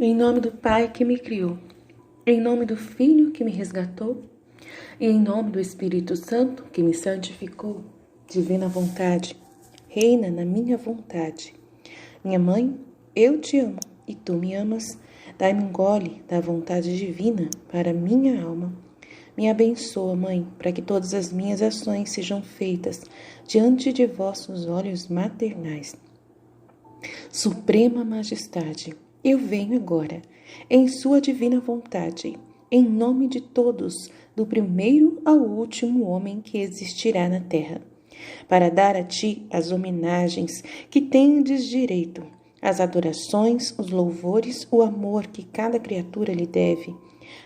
Em nome do Pai que me criou, em nome do Filho que me resgatou, e em nome do Espírito Santo que me santificou, divina vontade, reina na minha vontade. Minha mãe, eu te amo e tu me amas. Dai-me um gole da vontade divina para minha alma. Me abençoa, Mãe, para que todas as minhas ações sejam feitas diante de vossos olhos maternais. Suprema Majestade, eu venho agora, em sua divina vontade, em nome de todos, do primeiro ao último homem que existirá na terra, para dar a ti as homenagens que tendes direito, as adorações, os louvores, o amor que cada criatura lhe deve,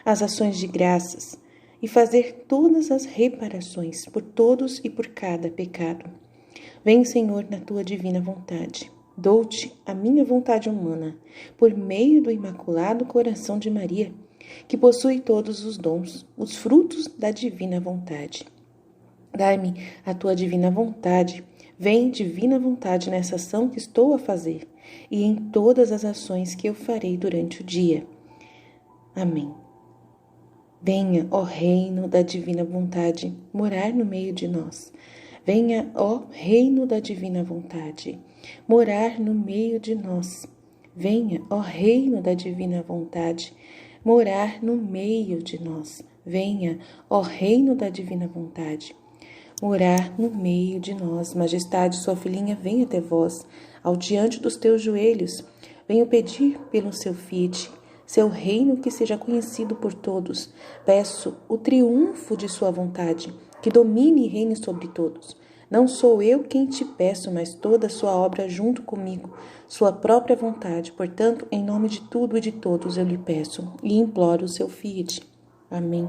as ações de graças, e fazer todas as reparações por todos e por cada pecado. Vem, Senhor, na tua divina vontade. Dou-te a minha vontade humana, por meio do Imaculado Coração de Maria, que possui todos os dons, os frutos da divina vontade. Dai-me a tua divina vontade. Vem, divina vontade, nessa ação que estou a fazer e em todas as ações que eu farei durante o dia. Amém. Venha, ó reino da divina vontade, morar no meio de nós. Venha, ó reino da divina vontade, morar no meio de nós. Venha, ó reino da divina vontade, morar no meio de nós. Venha, ó reino da divina vontade, morar no meio de nós. Majestade, sua filhinha vem até vós, ao diante dos teus joelhos. Venho pedir pelo seu Fiat, seu reino que seja conhecido por todos. Peço o triunfo de sua vontade, que domine e reine sobre todos. Não sou eu quem te peço, mas toda a sua obra junto comigo, sua própria vontade. Portanto, em nome de tudo e de todos eu lhe peço e imploro o seu Fiat. Amém.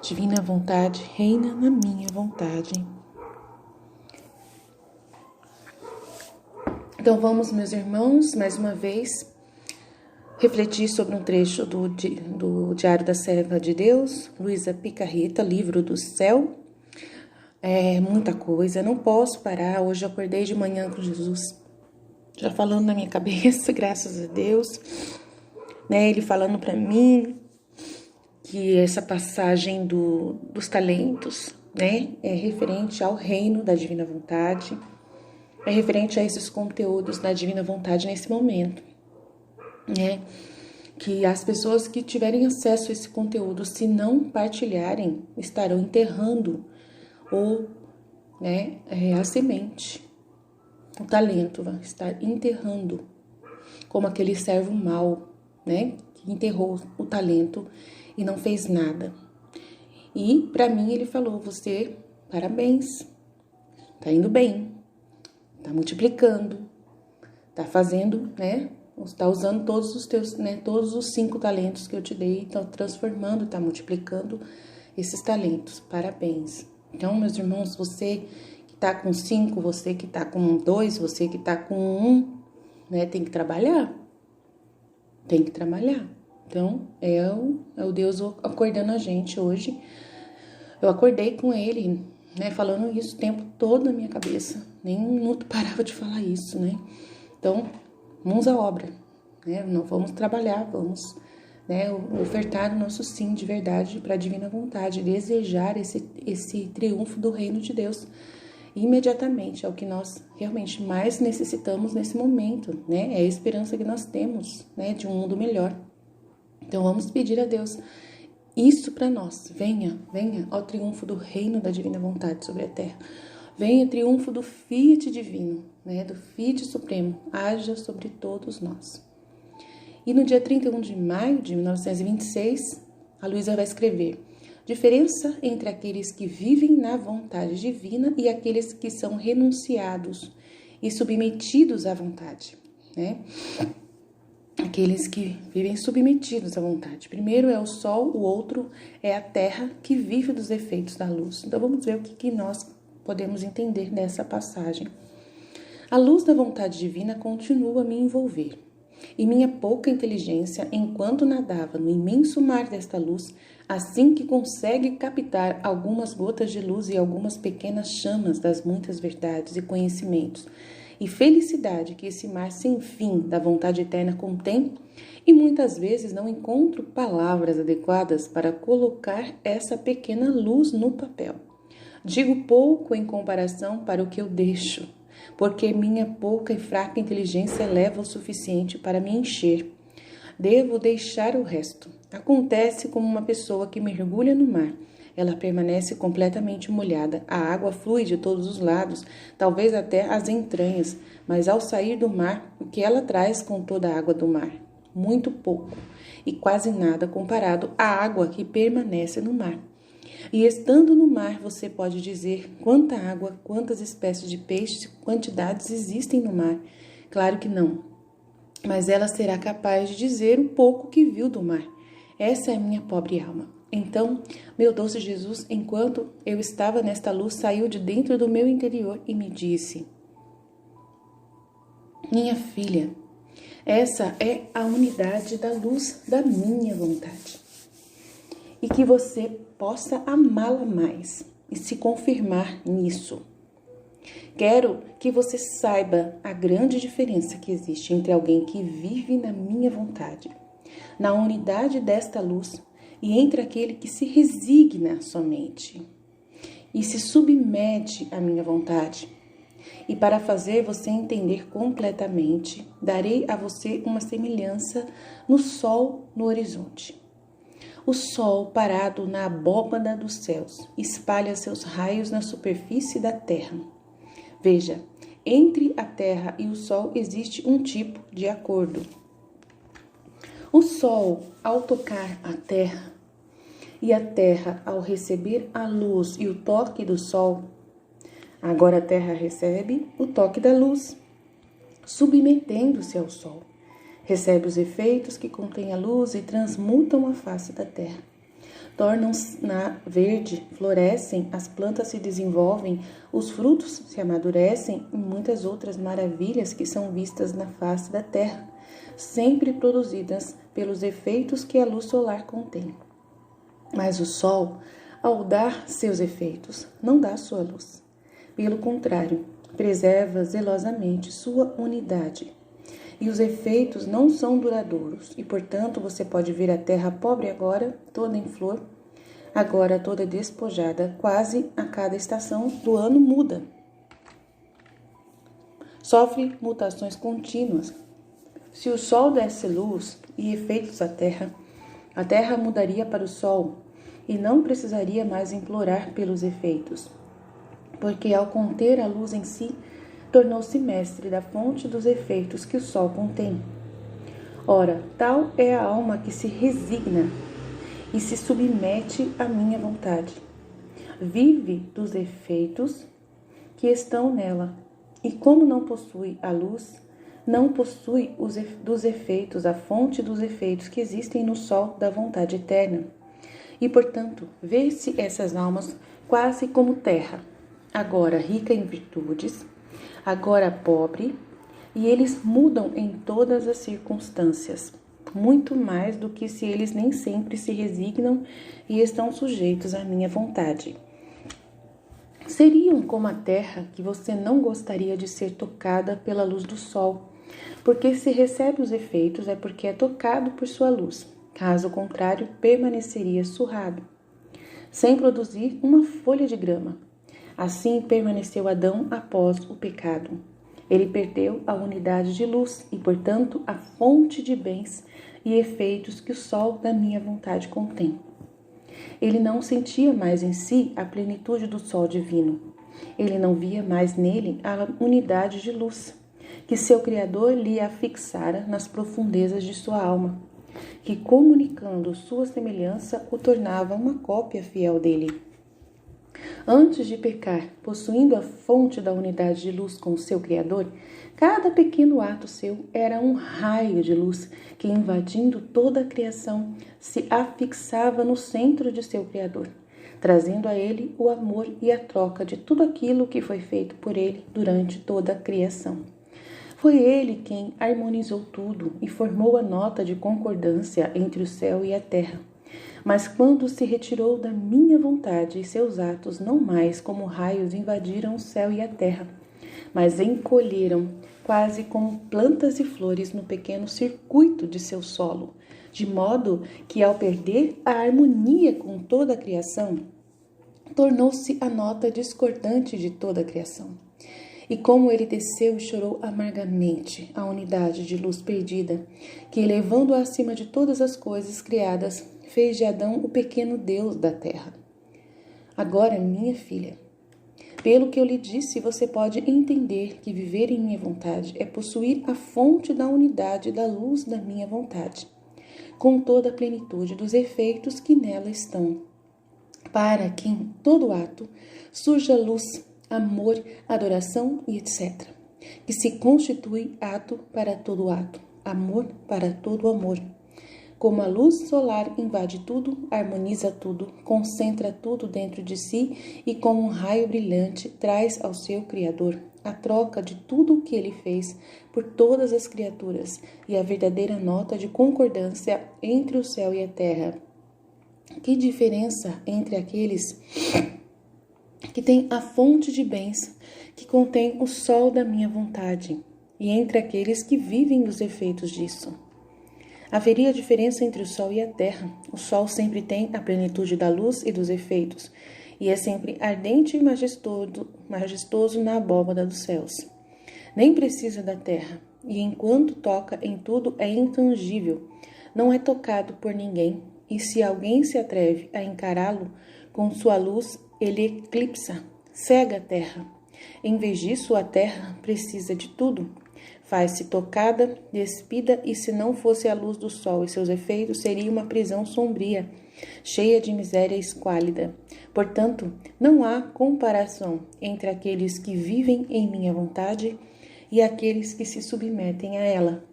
Divina vontade, reina na minha vontade. Então vamos, meus irmãos, mais uma vez, refletir sobre um trecho do Diário da Serva de Deus, Luísa Picarreta, Livro do Céu. É muita coisa, não posso parar. Hoje eu acordei de manhã com Jesus já falando na minha cabeça, graças a Deus, né? Ele falando para mim que essa passagem dos talentos, né, é referente ao reino da divina vontade, é referente a esses conteúdos da divina vontade nesse momento, né? Que as pessoas que tiverem acesso a esse conteúdo, se não partilharem, estarão enterrando a semente, o talento vai estar enterrando, como aquele servo mau, né, que enterrou o talento e não fez nada. E para mim ele falou: você, parabéns, tá indo bem, tá multiplicando, tá fazendo, né, está usando todos os teus, né, todos os 5 talentos que eu te dei, tá transformando, tá multiplicando esses talentos, parabéns. Então, meus irmãos, você que tá com 5, você que tá com 2, você que tá com 1, né, tem que trabalhar. Tem que trabalhar. Então, é o Deus acordando a gente hoje. Eu acordei com ele, né, falando isso o tempo todo na minha cabeça. Nem um minuto parava de falar isso, né? Então, mãos à obra, né? Não vamos trabalhar, vamos, né, ofertar o nosso sim de verdade para a divina vontade, desejar esse triunfo do reino de Deus imediatamente. É o que nós realmente mais necessitamos nesse momento, né? É a esperança que nós temos, né, de um mundo melhor. Então vamos pedir a Deus isso para nós. Venha ao triunfo do reino da divina vontade sobre a terra. Venha o triunfo do Fiat divino, né, do Fiat supremo, haja sobre todos nós. E no dia 31 de maio de 1926, a Luísa vai escrever: diferença entre aqueles que vivem na vontade divina e aqueles que são renunciados e submetidos à vontade, né? Aqueles que vivem submetidos à vontade. Primeiro é o sol, o outro é a terra que vive dos efeitos da luz. Então vamos ver o que nós podemos entender dessa passagem. A luz da vontade divina continua a me envolver. E minha pouca inteligência, enquanto nadava no imenso mar desta luz, assim que consegue captar algumas gotas de luz e algumas pequenas chamas das muitas verdades e conhecimentos, e felicidade que esse mar sem fim da vontade eterna contém, e muitas vezes não encontro palavras adequadas para colocar essa pequena luz no papel. Digo pouco em comparação para o que eu deixo, porque minha pouca e fraca inteligência leva o suficiente para me encher. Devo deixar o resto. Acontece como uma pessoa que mergulha no mar. Ela permanece completamente molhada. A água flui de todos os lados, talvez até as entranhas, mas ao sair do mar, o que ela traz com toda a água do mar? Muito pouco, e quase nada comparado à água que permanece no mar. E estando no mar, você pode dizer quanta água, quantas espécies de peixes, quantidades existem no mar. Claro que não, mas ela será capaz de dizer o pouco que viu do mar. Essa é a minha pobre alma. Então, meu doce Jesus, enquanto eu estava nesta luz, saiu de dentro do meu interior e me disse: minha filha, essa é a unidade da luz da minha vontade. E que você possa amá-la mais e se confirmar nisso. Quero que você saiba a grande diferença que existe entre alguém que vive na minha vontade, na unidade desta luz, e entre aquele que se resigna somente e se submete à minha vontade. E para fazer você entender completamente, darei a você uma semelhança no sol no horizonte. O sol, parado na abóbada dos céus, espalha seus raios na superfície da terra. Veja, entre a terra e o sol existe um tipo de acordo. O sol, ao tocar a terra, e a terra, ao receber a luz e o toque do sol, agora a terra recebe o toque da luz, submetendo-se ao sol. Recebe os efeitos que contém a luz e transmutam a face da terra. Tornam-se verde, florescem, as plantas se desenvolvem, os frutos se amadurecem e muitas outras maravilhas que são vistas na face da terra, sempre produzidas pelos efeitos que a luz solar contém. Mas o sol, ao dar seus efeitos, não dá sua luz. Pelo contrário, preserva zelosamente sua unidade. E os efeitos não são duradouros, e portanto você pode ver a terra pobre agora, toda em flor, agora toda despojada, quase a cada estação do ano muda. Sofre mutações contínuas. Se o sol desse luz e efeitos à terra, a terra mudaria para o sol e não precisaria mais implorar pelos efeitos, porque ao conter a luz em si, tornou-se mestre da fonte dos efeitos que o sol contém. Ora, tal é a alma que se resigna e se submete à minha vontade. Vive dos efeitos que estão nela, e como não possui a luz, não possui dos efeitos, a fonte dos efeitos que existem no sol da vontade eterna. E, portanto, vê-se essas almas quase como terra, agora rica em virtudes, agora pobre, e eles mudam em todas as circunstâncias, muito mais do que se eles nem sempre se resignam e estão sujeitos à minha vontade. Seriam como a terra que você não gostaria de ser tocada pela luz do sol, porque se recebe os efeitos é porque é tocado por sua luz. Caso contrário, permaneceria surrado, sem produzir uma folha de grama. Assim permaneceu Adão após o pecado. Ele perdeu a unidade de luz e, portanto, a fonte de bens e efeitos que o sol da minha vontade contém. Ele não sentia mais em si a plenitude do sol divino. Ele não via mais nele a unidade de luz que seu Criador lhe afixara nas profundezas de sua alma, que, comunicando sua semelhança, o tornava uma cópia fiel dele. Antes de pecar, possuindo a fonte da unidade de luz com o seu Criador, cada pequeno ato seu era um raio de luz que, invadindo toda a criação, se afixava no centro de seu Criador, trazendo a ele o amor e a troca de tudo aquilo que foi feito por ele durante toda a criação. Foi ele quem harmonizou tudo e formou a nota de concordância entre o céu e a terra. Mas quando se retirou da minha vontade, seus atos não mais como raios invadiram o céu e a terra, mas encolheram quase como plantas e flores no pequeno circuito de seu solo, de modo que, ao perder a harmonia com toda a criação, tornou-se a nota discordante de toda a criação. E como ele desceu e chorou amargamente a unidade de luz perdida, que, elevando-a acima de todas as coisas criadas, fez de Adão o pequeno Deus da terra. Agora, minha filha, pelo que eu lhe disse, você pode entender que viver em minha vontade é possuir a fonte da unidade da luz da minha vontade, com toda a plenitude dos efeitos que nela estão, para que em todo ato surja luz, amor, adoração e etc., que se constitui ato para todo ato, amor para todo amor. Como a luz solar invade tudo, harmoniza tudo, concentra tudo dentro de si e, como um raio brilhante, traz ao seu Criador a troca de tudo o que ele fez por todas as criaturas e a verdadeira nota de concordância entre o céu e a terra. Que diferença entre aqueles que têm a fonte de bens que contém o sol da minha vontade e entre aqueles que vivem dos efeitos disso. Haveria diferença entre o sol e a terra. O sol sempre tem a plenitude da luz e dos efeitos, e é sempre ardente e majestoso na abóbada dos céus. Nem precisa da terra, e enquanto toca em tudo é intangível, não é tocado por ninguém, e se alguém se atreve a encará-lo com sua luz, ele eclipsa, cega a terra. Em vez disso, a terra precisa de tudo. Faz-se tocada, despida, e se não fosse a luz do sol e seus efeitos, seria uma prisão sombria, cheia de miséria esquálida. Portanto, não há comparação entre aqueles que vivem em minha vontade e aqueles que se submetem a ela.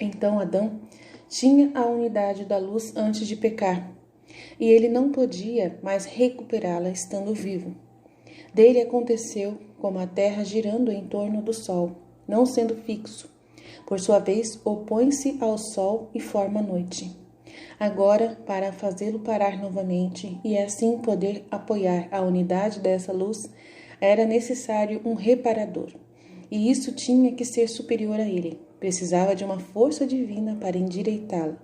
Então Adão tinha a unidade da luz antes de pecar, e ele não podia mais recuperá-la estando vivo. Dele aconteceu como a terra girando em torno do sol, não sendo fixo. Por sua vez, opõe-se ao sol e forma a noite. Agora, para fazê-lo parar novamente e assim poder apoiar a unidade dessa luz, era necessário um reparador. E isso tinha que ser superior a ele. Precisava de uma força divina para endireitá-la.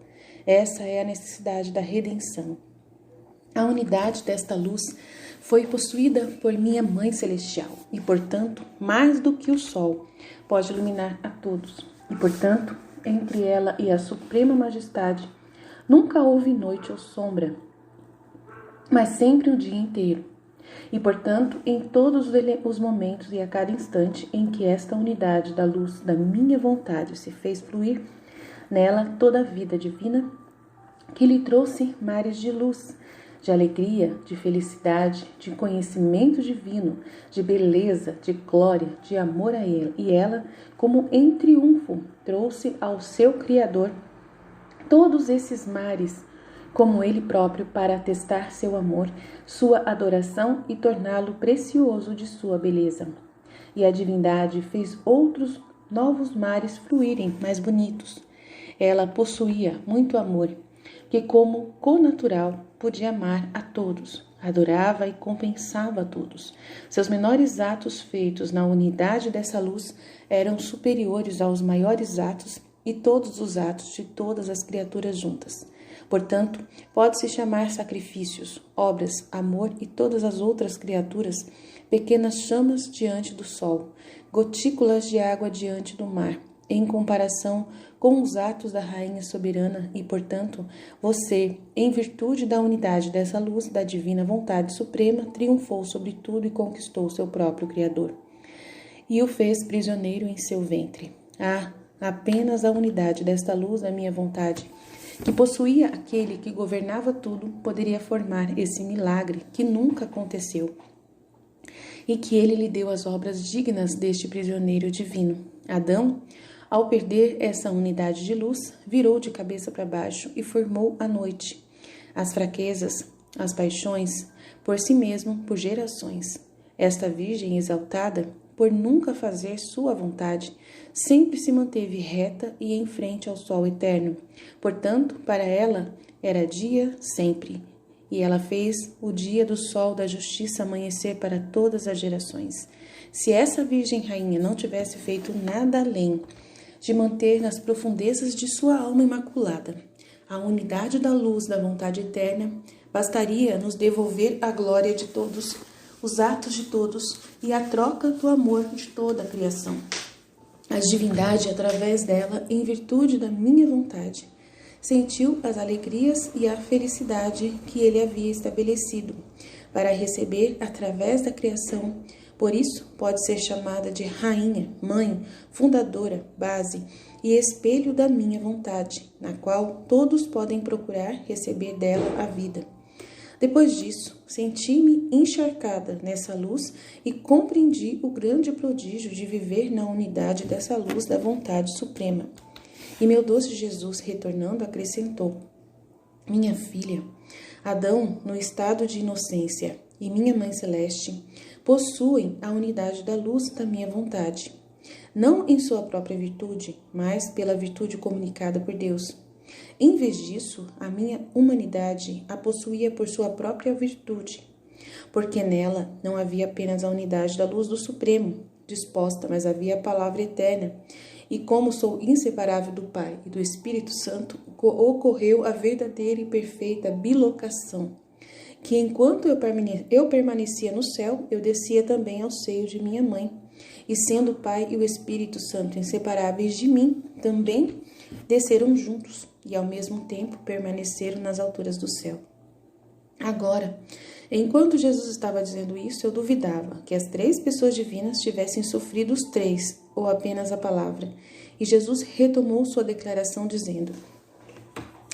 Essa é a necessidade da redenção. A unidade desta luz foi possuída por minha Mãe Celestial e, portanto, mais do que o sol, pode iluminar a todos. E, portanto, entre ela e a Suprema Majestade, nunca houve noite ou sombra, mas sempre o dia inteiro. E, portanto, em todos os momentos e a cada instante em que esta unidade da luz da minha vontade se fez fluir, nela toda a vida divina que lhe trouxe mares de luz, de alegria, de felicidade, de conhecimento divino, de beleza, de glória, de amor a ele. E ela, como em triunfo, trouxe ao seu Criador todos esses mares, como ele próprio, para atestar seu amor, sua adoração e torná-lo precioso de sua beleza. E a divindade fez outros novos mares fluírem mais bonitos. Ela possuía muito amor, que como connatural podia amar a todos, adorava e compensava a todos. Seus menores atos feitos na unidade dessa luz eram superiores aos maiores atos e todos os atos de todas as criaturas juntas. Portanto, pode-se chamar sacrifícios, obras, amor e todas as outras criaturas, pequenas chamas diante do sol, gotículas de água diante do mar, em comparação com os atos da Rainha Soberana e, portanto, você, em virtude da unidade dessa luz da divina vontade suprema, triunfou sobre tudo e conquistou seu próprio Criador. E o fez prisioneiro em seu ventre. Apenas a unidade desta luz da minha vontade, que possuía aquele que governava tudo, poderia formar esse milagre que nunca aconteceu, e que ele lhe deu as obras dignas deste prisioneiro divino. Adão, ao perder essa unidade de luz, virou de cabeça para baixo e formou a noite, as fraquezas, as paixões, por si mesmo, por gerações. Esta virgem exaltada, por nunca fazer sua vontade, sempre se manteve reta e em frente ao sol eterno. Portanto, para ela era dia sempre, e ela fez o dia do sol da justiça amanhecer para todas as gerações. Se essa Virgem Rainha não tivesse feito nada além de manter nas profundezas de sua alma imaculada a unidade da luz da vontade eterna, bastaria nos devolver a glória de todos, os atos de todos e a troca do amor de toda a criação. A divindade, através dela, em virtude da minha vontade, sentiu as alegrias e a felicidade que ele havia estabelecido para receber através da criação. Por isso, pode ser chamada de rainha, mãe, fundadora, base e espelho da minha vontade, na qual todos podem procurar receber dela a vida. Depois disso, senti-me encharcada nessa luz e compreendi o grande prodígio de viver na unidade dessa luz da vontade suprema. E meu doce Jesus, retornando, acrescentou: minha filha, Adão, no estado de inocência, e minha Mãe Celeste, possuem a unidade da luz da minha vontade, não em sua própria virtude, mas pela virtude comunicada por Deus. Em vez disso, a minha humanidade a possuía por sua própria virtude, porque nela não havia apenas a unidade da luz do Supremo disposta, mas havia a palavra eterna. E como sou inseparável do Pai e do Espírito Santo, ocorreu a verdadeira e perfeita bilocação, que enquanto eu permanecia no céu, eu descia também ao seio de minha mãe. E sendo o Pai e o Espírito Santo inseparáveis de mim, também desceram juntos e ao mesmo tempo permaneceram nas alturas do céu. Agora, enquanto Jesus estava dizendo isso, eu duvidava que as 3 pessoas divinas tivessem sofrido os 3, ou apenas a palavra. E Jesus retomou sua declaração dizendo: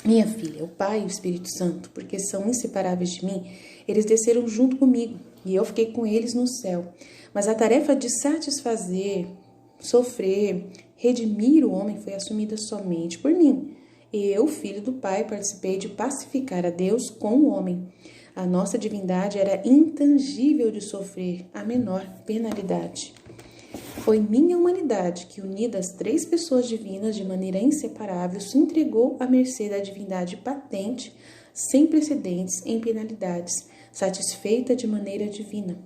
minha filha, o Pai e o Espírito Santo, porque são inseparáveis de mim, eles desceram junto comigo e eu fiquei com eles no céu. Mas a tarefa de satisfazer, sofrer, redimir o homem foi assumida somente por mim. Eu, filho do Pai, participei de pacificar a Deus com o homem. A nossa divindade era intangível de sofrer a menor penalidade. Foi minha humanidade que, unida às 3 pessoas divinas de maneira inseparável, se entregou à mercê da divindade patente, sem precedentes em penalidades, satisfeita de maneira divina.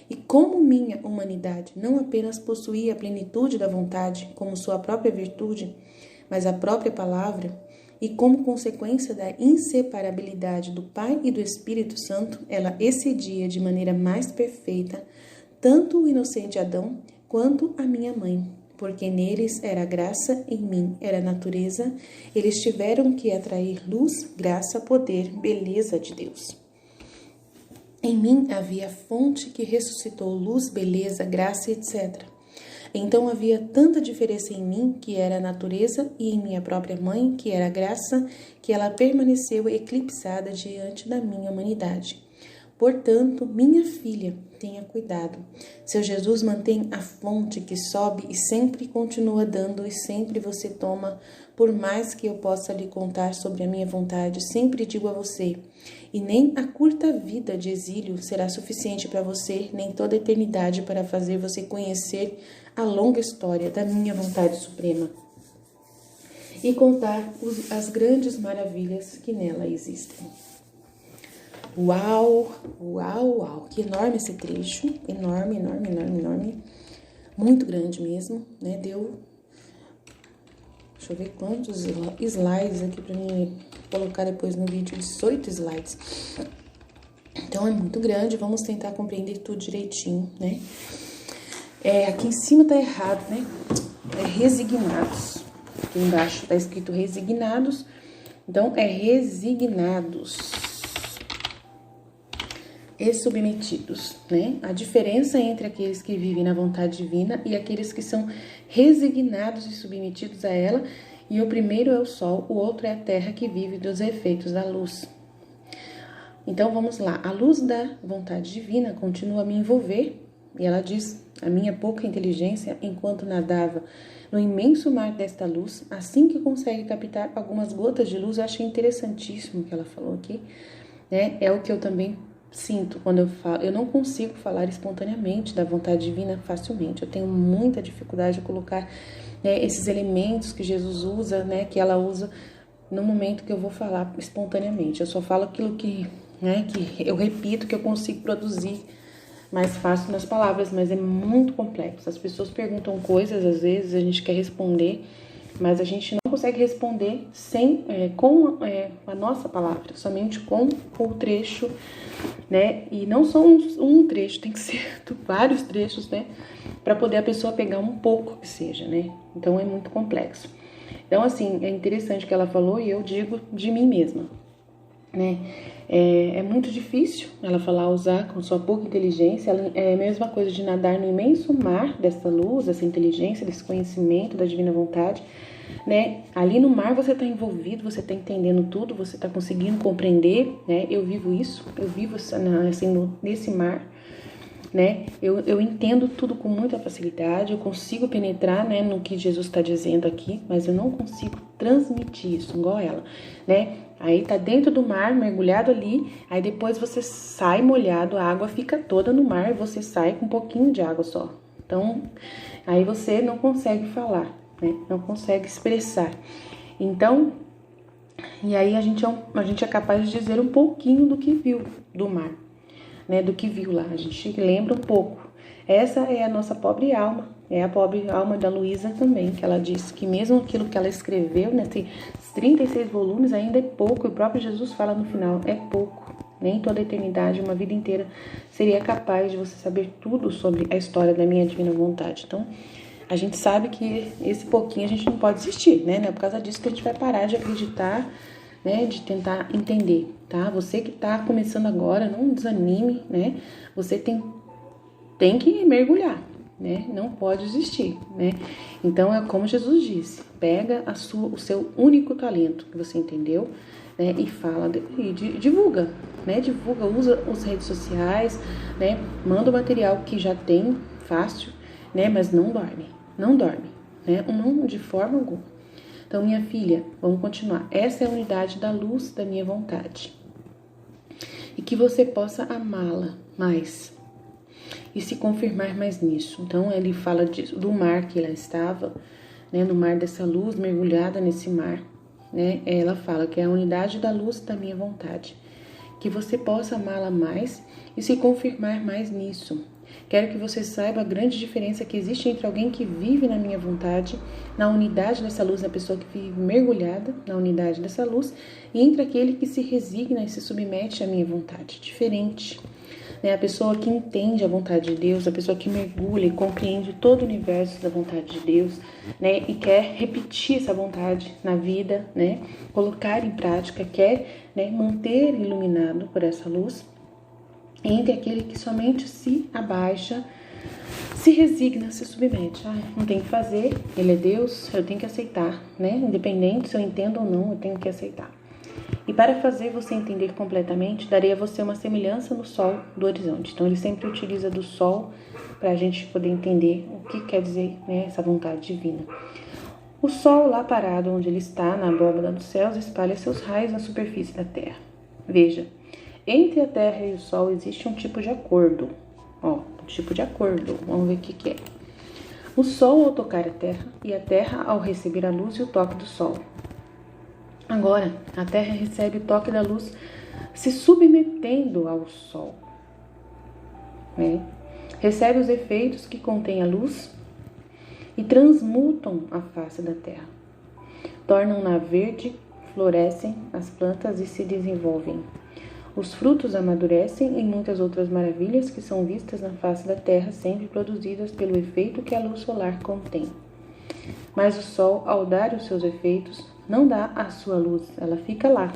E como minha humanidade não apenas possuía a plenitude da vontade como sua própria virtude, mas a própria palavra, e como consequência da inseparabilidade do Pai e do Espírito Santo, ela excedia de maneira mais perfeita tanto o inocente Adão quanto a minha mãe, porque neles era graça, em mim era natureza, eles tiveram que atrair luz, graça, poder, beleza de Deus. Em mim havia fonte que ressuscitou luz, beleza, graça, etc. Então havia tanta diferença em mim, que era a natureza, e em minha própria mãe, que era a graça, que ela permaneceu eclipsada diante da minha humanidade. Portanto, minha filha, tenha cuidado. Seu Jesus mantém a fonte que sobe e sempre continua dando, e sempre você toma. Por mais que eu possa lhe contar sobre a minha vontade, sempre digo a você, e nem a curta vida de exílio será suficiente para você, nem toda a eternidade para fazer você conhecer a longa história da minha vontade suprema e contar as grandes maravilhas que nela existem. Uau, uau, uau, que enorme esse trecho, enorme, enorme, enorme, enorme, muito grande mesmo, né, deixa eu ver quantos slides aqui pra mim colocar depois no vídeo, 18 slides, então é muito grande, vamos tentar compreender tudo direitinho, né, aqui em cima tá errado, né, é resignados, aqui embaixo tá escrito resignados, então é resignados e submetidos, né? A diferença entre aqueles que vivem na vontade divina e aqueles que são resignados e submetidos a ela, e o primeiro é o sol, o outro é a terra que vive dos efeitos da luz. Então vamos lá, a luz da vontade divina continua a me envolver, e ela diz: a minha pouca inteligência, enquanto nadava no imenso mar desta luz, assim que consegue captar algumas gotas de luz. Eu achei interessantíssimo o que ela falou aqui, né? É o que eu também sinto quando eu falo. Eu não consigo falar espontaneamente da vontade divina facilmente. Eu tenho muita dificuldade de colocar, né, esses elementos que Jesus usa, né, que ela usa no momento que eu vou falar espontaneamente. Eu só falo aquilo que, né, que eu repito, que eu consigo produzir mais fácil nas palavras, mas é muito complexo. As pessoas perguntam coisas, às vezes a gente quer responder, mas a gente não consegue responder com a nossa palavra, somente com o trecho, né? E não só um trecho, tem que ser vários trechos, né? Para poder a pessoa pegar um pouco que seja, né? Então é muito complexo. Então, assim, é interessante o que ela falou e eu digo de mim mesma, né? É muito difícil ela falar, usar com sua pouca inteligência. É a mesma coisa de nadar no imenso mar dessa luz, dessa inteligência, desse conhecimento da divina vontade, né? Ali no mar você está envolvido, você está entendendo tudo, você está conseguindo compreender, né? Eu vivo isso, eu vivo assim, nesse mar, né? Eu entendo tudo com muita facilidade, eu consigo penetrar, né, no que Jesus está dizendo aqui, mas eu não consigo transmitir isso igual ela, né? Aí tá dentro do mar, mergulhado ali, aí depois você sai molhado, a água fica toda no mar e você sai com um pouquinho de água só. Então, aí você não consegue falar, né? Não consegue expressar. Então, e aí a gente é capaz de dizer um pouquinho do que viu do mar, né? Do que viu lá, a gente lembra um pouco. Essa é a nossa pobre alma, é a pobre alma da Luísa também, que ela disse que mesmo aquilo que ela escreveu, né, tem 36 volumes, ainda é pouco, e o próprio Jesus fala no final, é pouco. Nem toda a eternidade, uma vida inteira, seria capaz de você saber tudo sobre a história da minha divina vontade. Então, a gente sabe que esse pouquinho a gente não pode desistir, né? Não é por causa disso que a gente vai parar de acreditar, né? De tentar entender, tá? Você que tá começando agora, não desanime, né? Você tem que mergulhar, né? Não pode desistir, né? Então, é como Jesus disse, pega o seu único talento que você entendeu, né? E fala, e divulga, né? Divulga, usa as redes sociais, né? Manda o material que já tem, fácil, né? Mas não dorme, né? Não de forma alguma. Então, minha filha, vamos continuar. Essa é a unidade da luz da minha vontade. E que você possa amá-la mais e se confirmar mais nisso. Então, ele fala do mar que ela estava, né? No mar dessa luz, mergulhada nesse mar, né? Ela fala que é a unidade da luz da minha vontade. Que você possa amá-la mais e se confirmar mais nisso. Quero que você saiba a grande diferença que existe entre alguém que vive na minha vontade, na unidade dessa luz, na pessoa que vive mergulhada na unidade dessa luz, e entre aquele que se resigna e se submete à minha vontade. Diferente, né? A pessoa que entende a vontade de Deus, a pessoa que mergulha e compreende todo o universo da vontade de Deus, né? E quer repetir essa vontade na vida, né? Colocar em prática, quer, né, manter iluminado por essa luz. Entre aquele que somente se abaixa, se resigna, se submete. Não tem que fazer, ele é Deus, eu tenho que aceitar, né? Independente se eu entendo ou não, eu tenho que aceitar. E para fazer você entender completamente, darei a você uma semelhança no sol do horizonte. Então, ele sempre utiliza do sol para a gente poder entender o que quer dizer, né, essa vontade divina. O sol lá parado onde ele está, na abóbada dos céus, espalha seus raios na superfície da terra. Veja, entre a terra e o sol existe um tipo de acordo. Um tipo de acordo. Vamos ver o que é. O sol ao tocar a terra e a terra ao receber a luz e o toque do sol. Agora, a terra recebe o toque da luz se submetendo ao sol, né? Recebe os efeitos que contém a luz e transmutam a face da terra. Tornam-na verde, florescem as plantas e se desenvolvem. Os frutos amadurecem e muitas outras maravilhas que são vistas na face da terra, sempre produzidas pelo efeito que a luz solar contém. Mas o sol, ao dar os seus efeitos, não dá a sua luz, ela fica lá,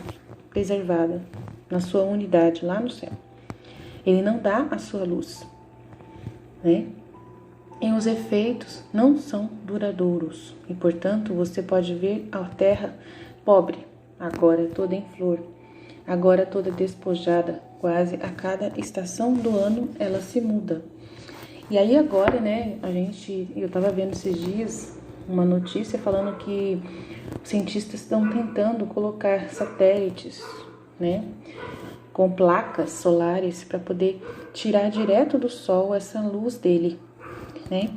preservada, na sua unidade, lá no céu. Ele não dá a sua luz, né? E os efeitos não são duradouros, e portanto você pode ver a terra pobre, agora toda em flor, agora toda despojada, quase a cada estação do ano ela se muda. E aí agora, né, eu tava vendo esses dias uma notícia falando que os cientistas estão tentando colocar satélites, né, com placas solares para poder tirar direto do sol essa luz dele, né?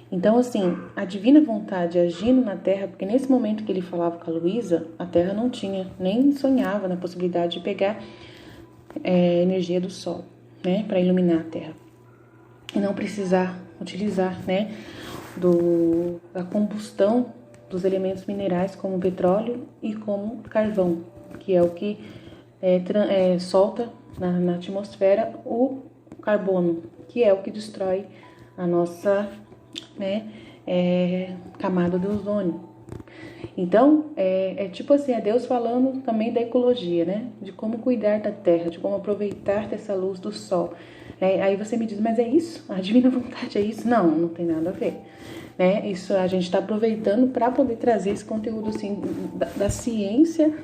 Então, assim, a divina vontade agindo na Terra, porque nesse momento que ele falava com a Luísa, a Terra não tinha, nem sonhava na possibilidade de pegar energia do Sol, né, para iluminar a Terra. e não precisar utilizar, né, da combustão dos elementos minerais como petróleo e como carvão, que é o que solta na atmosfera o carbono, que é o que destrói a nossa, né, camada de ozônio. Então, tipo assim, é Deus falando também da ecologia, né? De como cuidar da terra, de como aproveitar dessa luz do sol. Aí você me diz, mas é isso? A divina vontade é isso? Não, não tem nada a ver. Né? Isso a gente está aproveitando para poder trazer esse conteúdo assim, da ciência,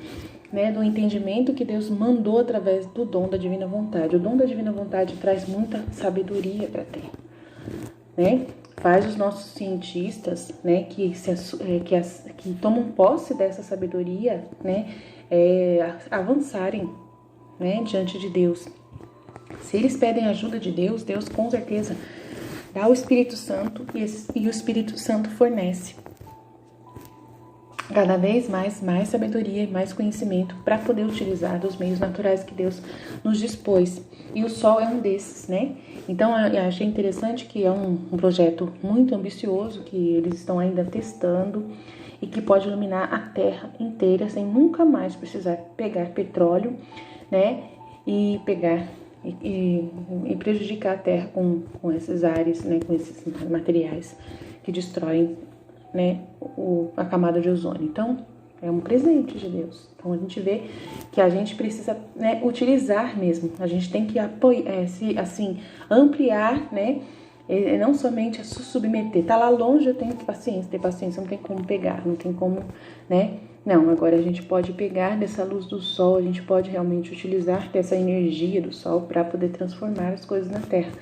né? Do entendimento que Deus mandou através do dom da divina vontade. O dom da divina vontade traz muita sabedoria para a terra, né? Faz os nossos cientistas, né, que tomam posse dessa sabedoria, né, avançarem, né, diante de Deus. Se eles pedem ajuda de Deus, Deus com certeza dá o Espírito Santo e o Espírito Santo fornece cada vez mais sabedoria e mais conhecimento para poder utilizar dos meios naturais que Deus nos dispôs. E o sol é um desses, né? Então, eu achei interessante que é um projeto muito ambicioso, que eles estão ainda testando e que pode iluminar a Terra inteira sem nunca mais precisar pegar petróleo, né? E pegar e prejudicar a Terra com esses ares, né? Com esses materiais que destroem, né, a camada de ozônio. Então, é um presente de Deus. Então, a gente vê que a gente precisa, né, utilizar mesmo. A gente tem que ampliar, né, não somente a se submeter. Tá lá longe, eu tenho ter paciência, não tem como pegar, não tem como, né? Não, agora a gente pode pegar dessa luz do sol, a gente pode realmente utilizar dessa energia do sol para poder transformar as coisas na Terra.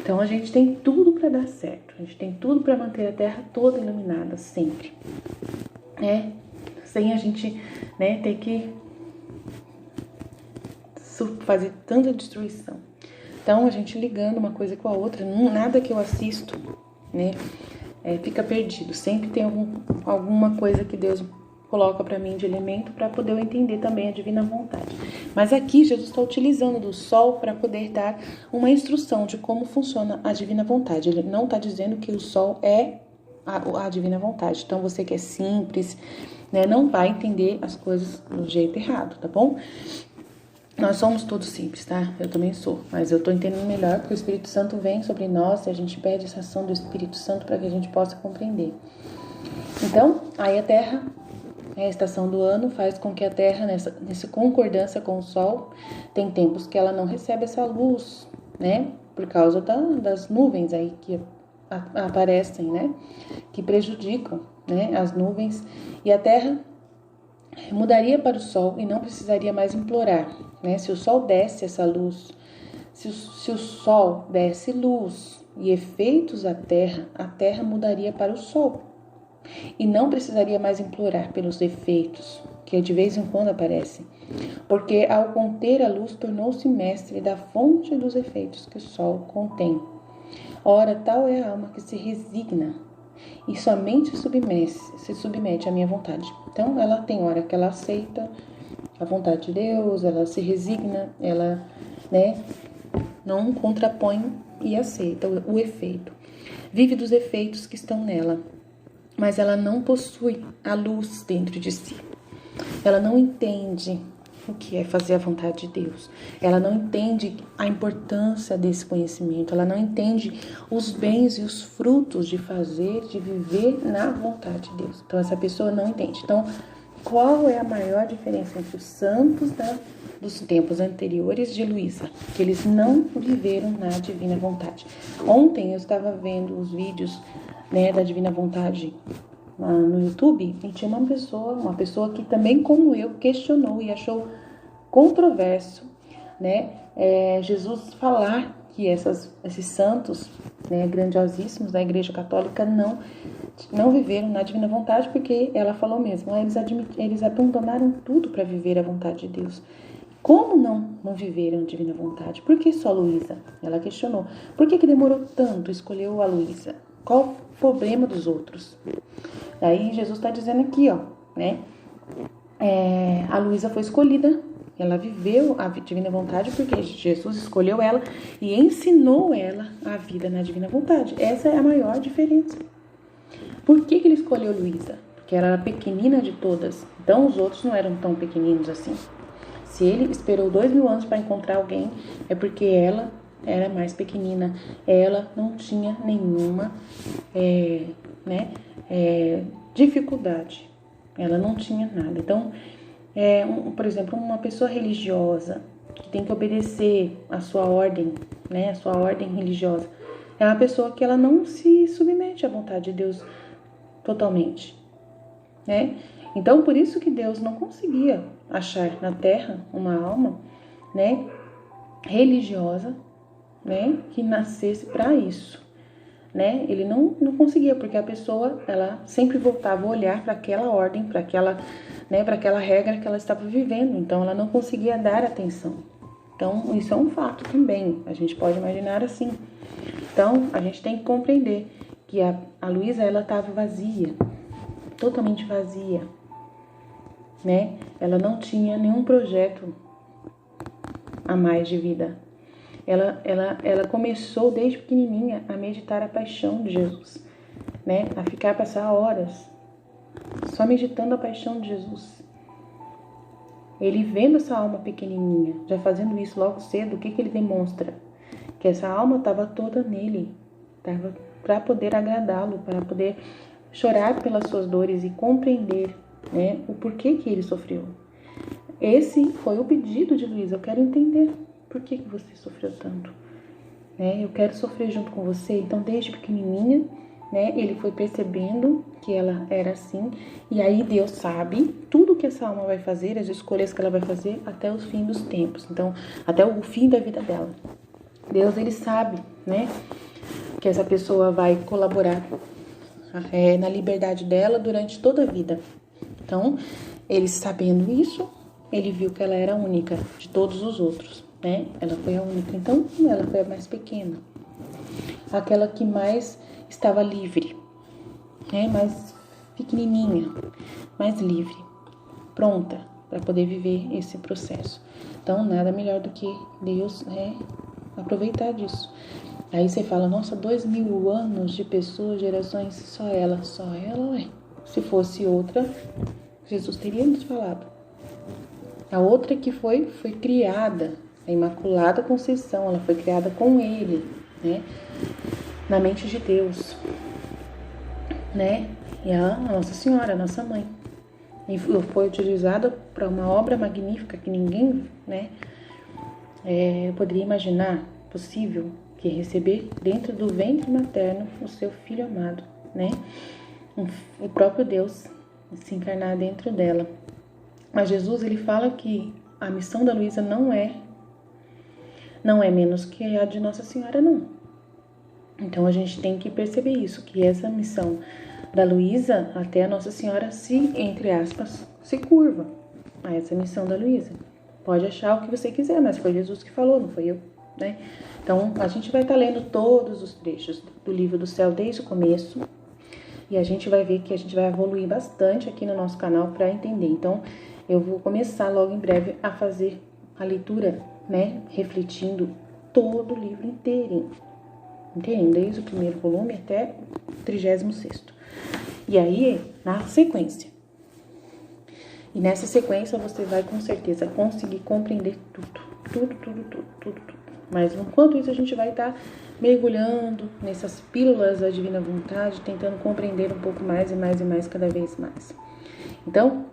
Então, a gente tem tudo para dar certo. A gente tem tudo para manter a Terra toda iluminada, sempre. Sem a gente, né, ter que fazer tanta destruição. Então, a gente ligando uma coisa com a outra, nada que eu assisto, né, fica perdido. Sempre tem alguma coisa que Deus coloca para mim de elemento para poder eu entender também a divina vontade. Mas aqui Jesus está utilizando do sol para poder dar uma instrução de como funciona a divina vontade. Ele não está dizendo que o sol é a divina vontade. Então você que é simples, né, não vai entender as coisas do jeito errado, tá bom? Nós somos todos simples, tá? Eu também sou, mas eu tô entendendo melhor porque o Espírito Santo vem sobre nós e a gente pede essa ação do Espírito Santo para que a gente possa compreender. Então, aí a Terra, a estação do ano faz com que a Terra, nessa concordância com o Sol, tem tempos que ela não recebe essa luz, né? Por causa das nuvens aí que aparecem, né? Que prejudicam, né, as nuvens. E a Terra mudaria para o Sol e não precisaria mais implorar, né? Se o Sol desse essa luz, se o Sol desse luz e efeitos à Terra, a Terra mudaria para o Sol. E não precisaria mais implorar pelos efeitos, que de vez em quando aparecem, porque ao conter a luz tornou-se mestre da fonte dos efeitos que o sol contém. Ora, tal é a alma que se resigna e somente se submete à minha vontade. Então, ela tem hora que ela aceita a vontade de Deus, ela se resigna, ela, né, não contrapõe e aceita o efeito. Vive dos efeitos que estão nela, mas ela não possui a luz dentro de si. Ela não entende o que é fazer a vontade de Deus. Ela não entende a importância desse conhecimento. Ela não entende os bens e os frutos de fazer, de viver na vontade de Deus. Então, essa pessoa não entende. Então, qual é a maior diferença entre os santos dos tempos anteriores de Luísa? Que eles não viveram na divina vontade. Ontem eu estava vendo os vídeos, né, da divina vontade no YouTube e tinha uma pessoa que também, como eu, questionou e achou controverso, né, Jesus falar que esses santos, né, grandiosíssimos da Igreja Católica não viveram na divina vontade, porque ela falou mesmo, eles abandonaram tudo para viver a vontade de Deus. Como não viveram a divina vontade? Por que só Luísa? Ela questionou. Por que demorou tanto? Escolheu a Luísa? Qual o problema dos outros? Aí Jesus está dizendo aqui, ó, né? A Luísa foi escolhida Ela viveu a divina vontade porque Jesus escolheu ela e ensinou ela a vida na divina vontade. Essa é a maior diferença. Por que ele escolheu Luísa? Porque ela era a pequenina de todas. Então os outros não eram tão pequeninos assim. Se ele esperou 2000 anos para encontrar alguém, é porque ela era mais pequenina. Ela não tinha nenhuma dificuldade. Ela não tinha nada. Então, por exemplo, uma pessoa religiosa que tem que obedecer a sua ordem, né, a sua ordem religiosa, é uma pessoa que ela não se submete à vontade de Deus totalmente, né? Então, por isso que Deus não conseguia achar na Terra uma alma, né, religiosa, né, que nascesse para isso, né? Ele não conseguia, porque a pessoa, ela sempre voltava a olhar para aquela ordem, para aquela, né, para aquela regra que ela estava vivendo. Então, ela não conseguia dar atenção. Então, isso é um fato também. A gente pode imaginar assim. Então, a gente tem que compreender que a Luísa, ela estava vazia, totalmente vazia, né? Ela não tinha nenhum projeto a mais de vida. Ela começou desde pequenininha a meditar a paixão de Jesus, né? A passar horas só meditando a paixão de Jesus. Ele vendo essa alma pequenininha, já fazendo isso logo cedo, o que ele demonstra? Que essa alma estava toda nele, estava para poder agradá-lo, para poder chorar pelas suas dores e compreender, né, o porquê que ele sofreu. Esse foi o pedido de Luísa. Eu quero entender por que você sofreu tanto, né? Eu quero sofrer junto com você. Então, desde pequenininha, né, ele foi percebendo que ela era assim. E aí Deus sabe tudo que essa alma vai fazer, as escolhas que ela vai fazer até os fins dos tempos. Então, até o fim da vida dela. Deus, ele sabe, né, que essa pessoa vai colaborar na liberdade dela durante toda a vida. Então, ele sabendo isso, ele viu que ela era a única de todos os outros, né? Ela foi a única. Então, ela foi a mais pequena. Aquela que mais estava livre, né? Mais pequenininha, mais livre, pronta para poder viver esse processo. Então, nada melhor do que Deus, né, aproveitar disso. Aí você fala, nossa, 2000 anos de pessoas, gerações, só ela, ué. Se fosse outra, Jesus teria nos falado. A outra que foi criada, a Imaculada Conceição, ela foi criada com ele, né, na mente de Deus, né, e a Nossa Senhora, a nossa mãe. E foi utilizada para uma obra magnífica que ninguém, né, poderia imaginar possível, que é receber dentro do ventre materno o seu filho amado, né, o próprio Deus se encarnar dentro dela. Mas Jesus, ele fala que a missão da Luísa não é menos que a de Nossa Senhora, não. Então a gente tem que perceber isso, que essa missão da Luísa, até a Nossa Senhora se, entre aspas, se curva a essa missão da Luísa. Pode achar o que você quiser, mas foi Jesus que falou, não foi eu, né? Então a gente vai estar lendo todos os trechos do Livro do Céu desde o começo, e a gente vai ver que a gente vai evoluir bastante aqui no nosso canal para entender. Então, eu vou começar logo em breve a fazer a leitura, né, refletindo todo o livro inteirinho, desde o primeiro volume até o 36º. E aí, na sequência. E nessa sequência você vai com certeza conseguir compreender tudo. Mas enquanto isso a gente vai estar mergulhando nessas pílulas da divina vontade, tentando compreender um pouco mais e mais cada vez mais. Então,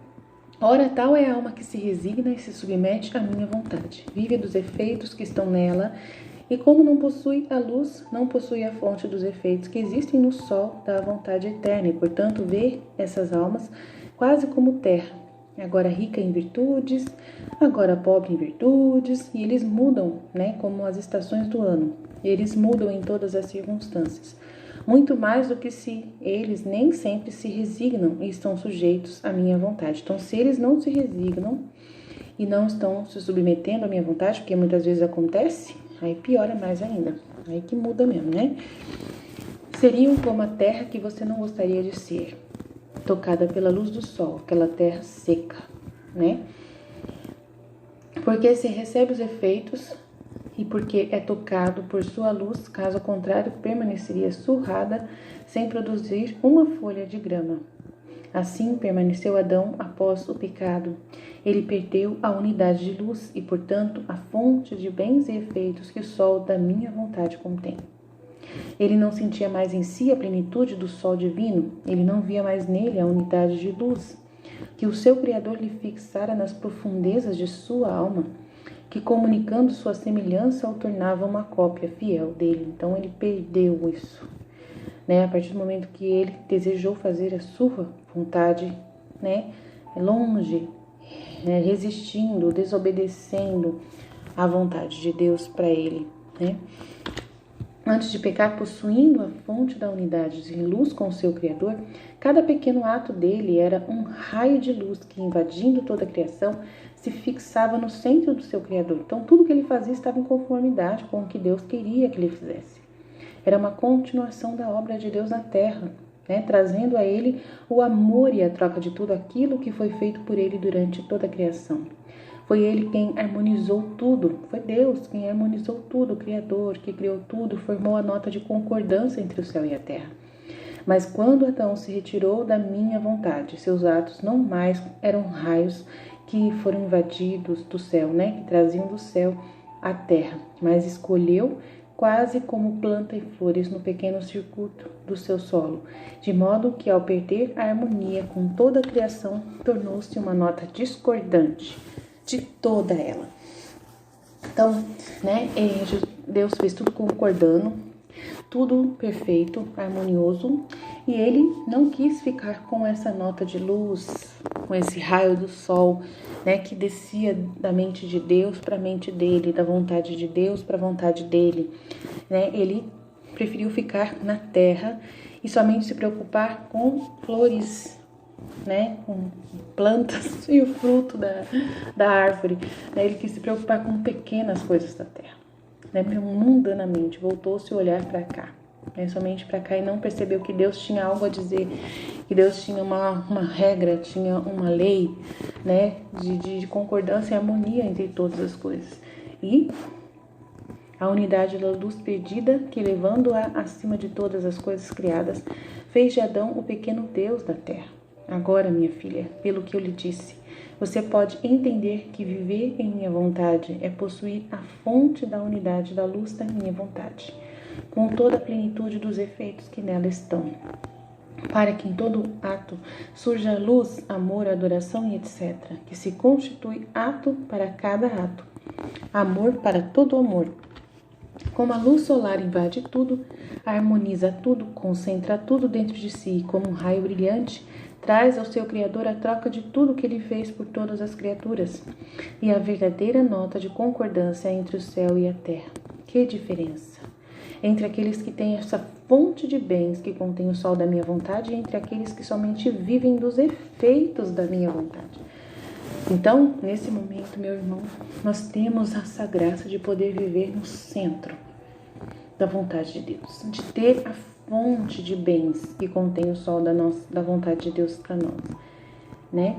ora tal é a alma que se resigna e se submete à minha vontade, vive dos efeitos que estão nela, e como não possui a luz, não possui a fonte dos efeitos que existem no sol da vontade eterna, e portanto vê essas almas quase como terra, agora rica em virtudes, agora pobre em virtudes, e eles mudam, né, como as estações do ano, eles mudam em todas as circunstâncias, muito mais do que se eles nem sempre se resignam e estão sujeitos à minha vontade. Então, se eles não se resignam e não estão se submetendo à minha vontade, porque muitas vezes acontece, aí piora mais ainda, aí que muda mesmo, né? Seriam como a terra que você não gostaria de ser, tocada pela luz do sol, aquela terra seca, né? porque se recebe os efeitos e porque é tocado por sua luz, caso contrário, permaneceria surrada sem produzir uma folha de grama. Assim permaneceu Adão após o pecado. Ele perdeu a unidade de luz e, portanto, a fonte de bens e efeitos que o sol da minha vontade contém. Ele não sentia mais em si a plenitude do sol divino, ele não via mais nele a unidade de luz, que o seu Criador lhe fixara nas profundezas de sua alma, que comunicando sua semelhança o tornava uma cópia fiel dele. Então ele perdeu isso, né? A partir do momento que ele desejou fazer a sua vontade, né? Longe, resistindo, desobedecendo à vontade de Deus para ele, né? Antes de pecar, possuindo a fonte da unidade de luz com o seu Criador, cada pequeno ato dele era um raio de luz que, invadindo toda a criação, se fixava no centro do seu Criador. Então, tudo que ele fazia estava em conformidade com o que Deus queria que ele fizesse. Era uma continuação da obra de Deus na terra, né? Trazendo a ele o amor e a troca de tudo aquilo que foi feito por ele durante toda a criação. Foi ele quem harmonizou tudo, foi Deus quem harmonizou tudo, o Criador que criou tudo, formou a nota de concordância entre o céu e a terra. Mas quando Adão se retirou da minha vontade, seus atos não mais eram raios que foram invadidos do céu, né? Que traziam do céu à terra, mas escolheu quase como planta e flores no pequeno circuito do seu solo, de modo que ao perder a harmonia com toda a criação, tornou-se uma nota discordante de toda ela. Então, né, Deus fez tudo concordando, tudo perfeito, harmonioso, e ele não quis ficar com essa nota de luz, com esse raio do sol, né, que descia da mente de Deus para a mente dele, da vontade de Deus para a vontade dele, né? Ele preferiu ficar na terra e somente se preocupar com flores, né, com plantas e o fruto da árvore, né? Ele quis se preocupar com pequenas coisas da terra, né? Mundanamente, voltou-se o olhar para cá, né? Somente para cá, e não percebeu que Deus tinha algo a dizer, que Deus tinha uma regra, tinha uma lei, né, de concordância e harmonia entre todas as coisas. E a unidade da luz perdida, que levando-a acima de todas as coisas criadas, fez de Adão o pequeno Deus da terra. Agora, minha filha, pelo que eu lhe disse, você pode entender que viver em minha vontade é possuir a fonte da unidade da luz da minha vontade, com toda a plenitude dos efeitos que nela estão, para que em todo ato surja luz, amor, adoração e etc., que se constitui ato para cada ato, amor para todo amor. Como a luz solar invade tudo, harmoniza tudo, concentra tudo dentro de si, como um raio brilhante, traz ao seu Criador a troca de tudo que ele fez por todas as criaturas, e a verdadeira nota de concordância entre o céu e a terra. Que diferença! Entre aqueles que têm essa fonte de bens que contém o sol da minha vontade e entre aqueles que somente vivem dos efeitos da minha vontade. Então, nesse momento, meu irmão, nós temos essa graça de poder viver no centro da vontade de Deus, de ter a fonte de bens que contém o sol da vontade de Deus para nós, né?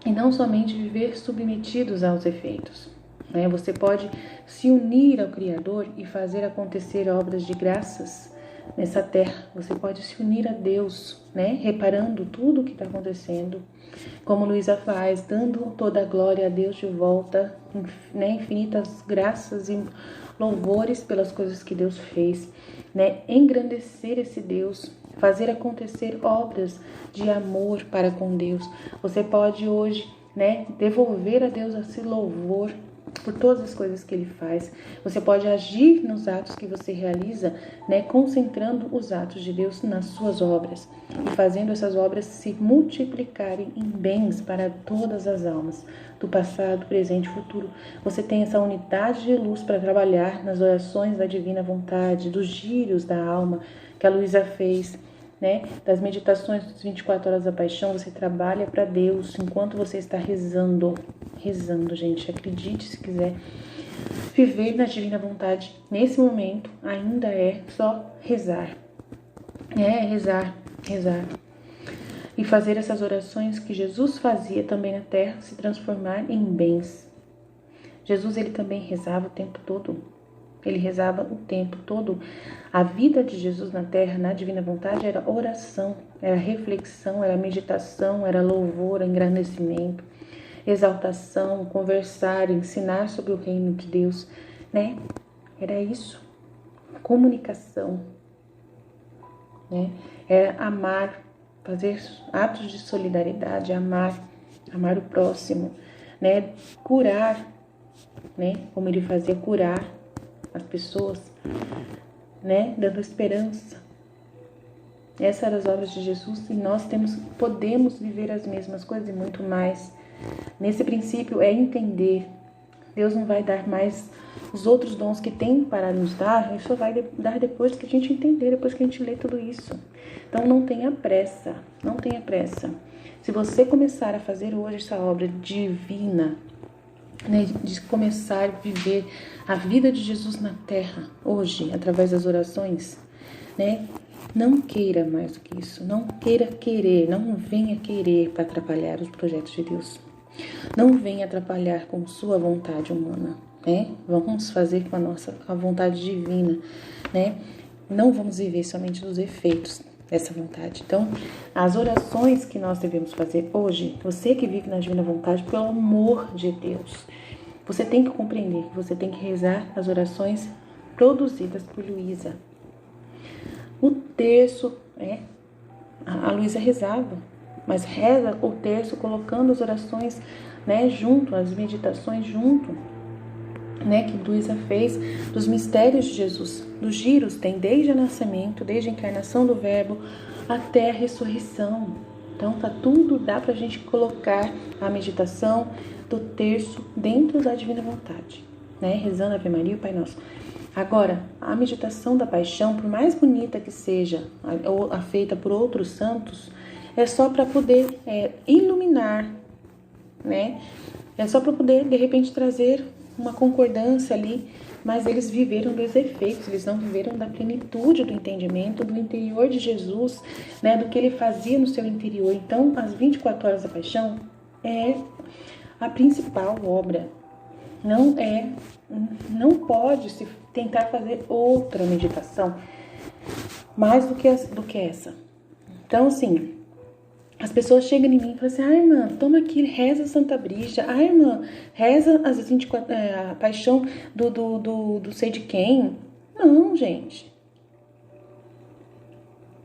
E não somente viver submetidos aos efeitos, né? Você pode se unir ao Criador e fazer acontecer obras de graças nessa terra. Você pode se unir a Deus, né? Reparando tudo o que está acontecendo, como Luísa faz, dando toda a glória a Deus de volta, né? Infinitas graças e louvores pelas coisas que Deus fez, né? Engrandecer esse Deus, fazer acontecer obras de amor para com Deus. Você pode hoje, né, devolver a Deus esse louvor por todas as coisas que Ele faz. Você pode agir nos atos que você realiza, né, concentrando os atos de Deus nas suas obras e fazendo essas obras se multiplicarem em bens para todas as almas, do passado, presente e futuro. Você tem essa unidade de luz para trabalhar nas orações da divina vontade, dos giros da alma que a Luísa fez, né? Das meditações das 24 horas da paixão. Você trabalha para Deus enquanto você está rezando, gente, acredite se quiser. Viver na divina vontade nesse momento ainda é só rezar, rezar e fazer essas orações que Jesus fazia também na terra se transformar em bens. Jesus, ele também rezava o tempo todo. Ele rezava o tempo todo. A vida de Jesus na terra, na divina vontade, era oração, era reflexão, era meditação, era louvor, engrandecimento, exaltação, conversar, ensinar sobre o reino de Deus, né? Era isso. Comunicação, né? Era amar, fazer atos de solidariedade, amar o próximo, né? Curar, né? Como ele fazia, curar as pessoas, né? Dando esperança. Essas eram as obras de Jesus e nós podemos viver as mesmas coisas e muito mais. Nesse princípio é entender. Deus não vai dar mais os outros dons que tem para nos dar, Ele só vai dar depois que a gente entender, depois que a gente lê tudo isso. Então não tenha pressa, não tenha pressa. Se você começar a fazer hoje essa obra divina, né, de começar a viver a vida de Jesus na terra, hoje, através das orações, né, não queira mais do que isso, não querer, não venha querer para atrapalhar os projetos de Deus. Não venha atrapalhar com sua vontade humana, né? Vamos fazer com a vontade divina, né? Não vamos viver somente dos efeitos dessa vontade. Então, as orações que nós devemos fazer hoje, você que vive na divina vontade, pelo amor de Deus, você tem que compreender que você tem que rezar as orações produzidas por Luísa. O terço, a Luísa rezava, mas reza o terço colocando as orações, né, junto, as meditações junto, né, que Luísa fez dos mistérios de Jesus. Dos giros tem desde o nascimento, desde a encarnação do Verbo até a ressurreição. Então tá tudo, dá pra gente colocar a meditação do terço dentro da divina vontade, né, rezando a Ave Maria e o Pai Nosso. Agora, a meditação da paixão, por mais bonita que seja, ou a feita por outros santos, é só para poder iluminar, né? É só para poder, de repente, trazer uma concordância ali, mas eles viveram dos efeitos, eles não viveram da plenitude do entendimento, do interior de Jesus, né? Do que ele fazia no seu interior. Então, as 24 horas da paixão é a principal obra. Não pode se tentar fazer outra meditação mais do que essa. Então, assim, as pessoas chegam em mim e falam assim: irmã, toma aqui, reza Santa Brígida. Irmã, reza as 24, a paixão do sei de quem. Não, gente.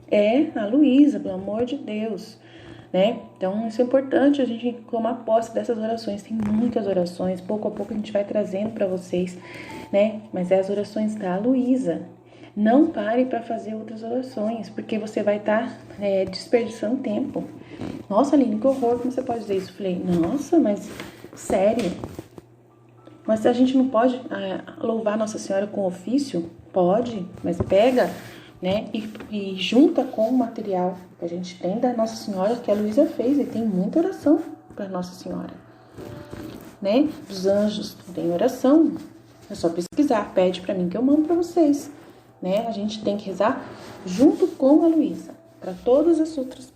É a Luísa, pelo amor de Deus, né? Então, isso é importante a gente tomar posse dessas orações. Tem muitas orações, pouco a pouco a gente vai trazendo para vocês, né? Mas é as orações da Luísa. Não pare para fazer outras orações, porque você vai estar desperdiçando tempo. Nossa, Aline, que horror, como você pode dizer isso? Eu falei, nossa, mas sério? Mas a gente não pode louvar Nossa Senhora com ofício? Pode, mas pega, né, e junta com o material que a gente tem da Nossa Senhora, que a Luísa fez, e tem muita oração para Nossa Senhora, né? Dos anjos tem oração, é só pesquisar, pede para mim que eu mando para vocês, né? A gente tem que rezar junto com a Luísa para todas as outras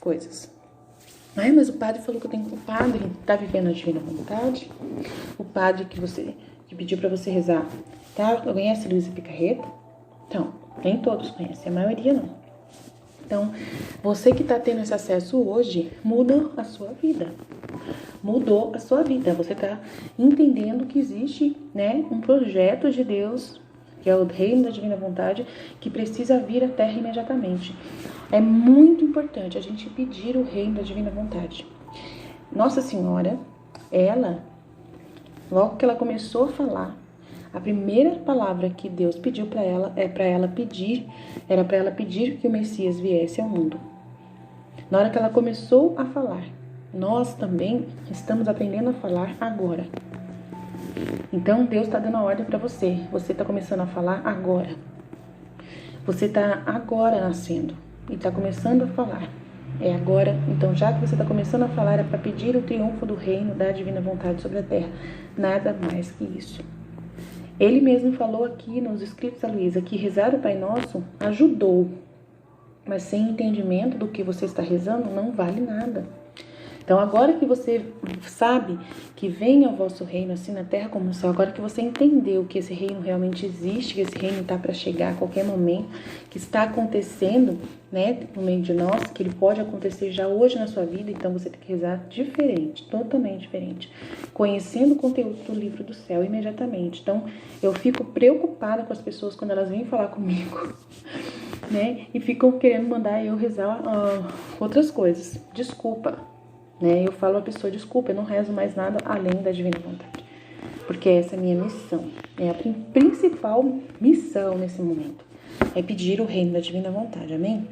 coisas. Mas o padre falou que o padre tá vivendo a divina vontade, o padre que pediu para você rezar, tá? Conhece a Luísa Picarreta? Então, nem todos conhecem, a maioria não. Então, você que está tendo esse acesso hoje, muda a sua vida. Mudou a sua vida. Você está entendendo que existe, né, um projeto de Deus, que é o reino da divina vontade, que precisa vir à terra imediatamente. É muito importante a gente pedir o reino da divina vontade. Nossa Senhora, logo que ela começou a falar, a primeira palavra que Deus pediu para ela era para ela pedir que o Messias viesse ao mundo. Na hora que ela começou a falar, nós também estamos aprendendo a falar agora. Então Deus está dando a ordem para você. Você está começando a falar agora. Você está agora nascendo e está começando a falar. É agora. Então, já que você está começando a falar, é para pedir o triunfo do reino da divina vontade sobre a terra. Nada mais que isso. Ele mesmo falou aqui nos escritos da Luísa que rezar o Pai Nosso ajudou, mas sem entendimento do que você está rezando não vale nada. Então, agora que você sabe que venha o vosso reino, assim na terra como no céu, agora que você entendeu que esse reino realmente existe, que esse reino está para chegar a qualquer momento, que está acontecendo, né, no meio de nós, que ele pode acontecer já hoje na sua vida, então você tem que rezar diferente, totalmente diferente, conhecendo o conteúdo do livro do céu imediatamente. Então, eu fico preocupada com as pessoas quando elas vêm falar comigo, né, e ficam querendo mandar eu rezar outras coisas. Desculpa, né, eu falo à pessoa, desculpa, eu não rezo mais nada além da divina vontade, porque essa é a minha missão, é a principal missão nesse momento, é pedir o reino da divina vontade, amém?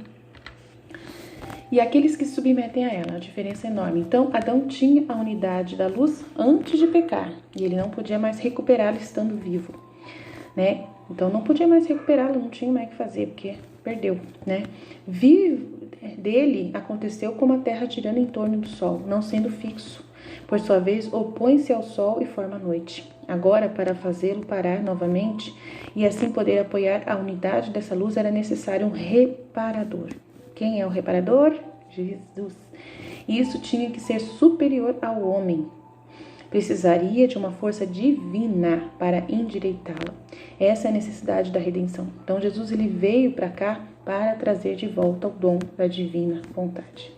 E aqueles que se submetem a ela, a diferença é enorme. Então, Adão tinha a unidade da luz antes de pecar, e ele não podia mais recuperá-la estando vivo, né? Então, não podia mais recuperá-la, não tinha mais o que fazer, porque perdeu, né? Dele aconteceu como a terra girando em torno do sol, não sendo fixo. Por sua vez, opõe-se ao sol e forma a noite. Agora, para fazê-lo parar novamente e assim poder apoiar a unidade dessa luz, era necessário um reparador. Quem é o reparador? Jesus. E isso tinha que ser superior ao homem. Precisaria de uma força divina para endireitá-la. Essa é a necessidade da redenção. Então, Jesus ele veio para cá para trazer de volta o dom da divina vontade.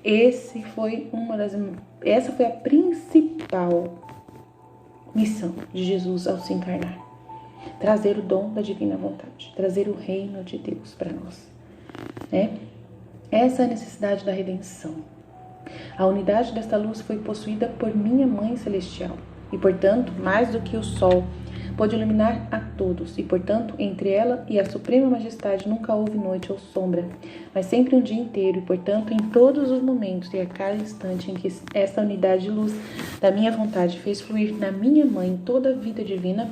Essa foi a principal missão de Jesus ao se encarnar. Trazer o dom da divina vontade, trazer o reino de Deus para nós, né? Essa é a necessidade da redenção. A unidade desta luz foi possuída por minha Mãe Celestial e, portanto, mais do que o sol, pôde iluminar a todos, e, portanto, entre ela e a Suprema Majestade nunca houve noite ou sombra, mas sempre um dia inteiro, e, portanto, em todos os momentos e a cada instante em que essa unidade de luz da minha vontade fez fluir na minha Mãe toda a vida divina,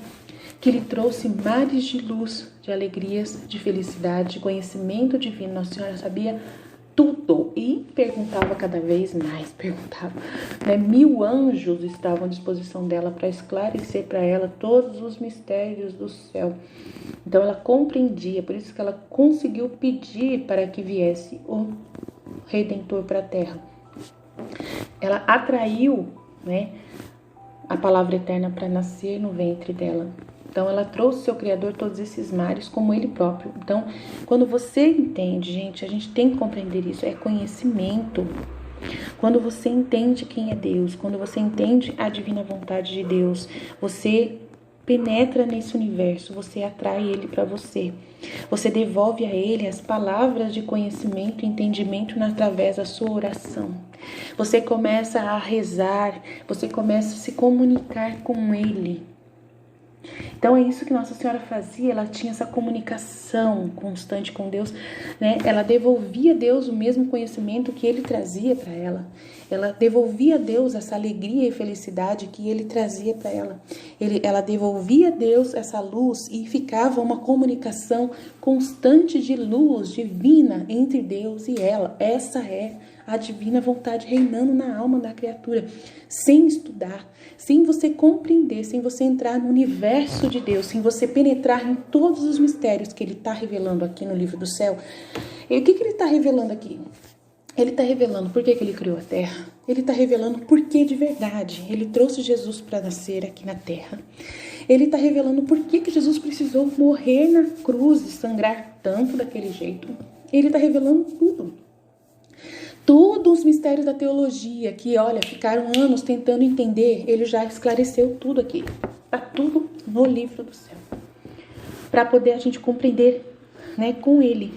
que lhe trouxe mares de luz, de alegrias, de felicidade, de conhecimento divino. Nossa Senhora sabia tudo e perguntava cada vez mais, né? 1000 anjos estavam à disposição dela para esclarecer para ela todos os mistérios do céu. Então ela compreendia, por isso que ela conseguiu pedir para que viesse o Redentor para a Terra. Ela atraiu, né, a palavra eterna para nascer no ventre dela. Então, ela trouxe seu Criador todos esses mares como Ele próprio. Então, quando você entende, gente, a gente tem que compreender isso, é conhecimento. Quando você entende quem é Deus, quando você entende a divina vontade de Deus, você penetra nesse universo, você atrai Ele para você. Você devolve a Ele as palavras de conhecimento e entendimento através da sua oração. Você começa a rezar, você começa a se comunicar com Ele. Então é isso que Nossa Senhora fazia, ela tinha essa comunicação constante com Deus, né? Ela devolvia a Deus o mesmo conhecimento que Ele trazia para ela. Ela devolvia a Deus essa alegria e felicidade que Ele trazia para ela. Ela devolvia a Deus essa luz e ficava uma comunicação constante de luz divina entre Deus e ela. Essa é a divina vontade reinando na alma da criatura, sem estudar, sem você compreender, sem você entrar no universo de Deus, sem você penetrar em todos os mistérios que Ele está revelando aqui no livro do céu. E o que Ele está revelando aqui? Ele está revelando por que Ele criou a terra. Ele está revelando por que de verdade Ele trouxe Jesus para nascer aqui na terra. Ele está revelando por que Jesus precisou morrer na cruz e sangrar tanto daquele jeito. Ele está revelando tudo. Todos os mistérios da teologia que, olha, ficaram anos tentando entender, Ele já esclareceu tudo aqui. Está tudo no livro do céu. Para poder a gente compreender, né, com Ele.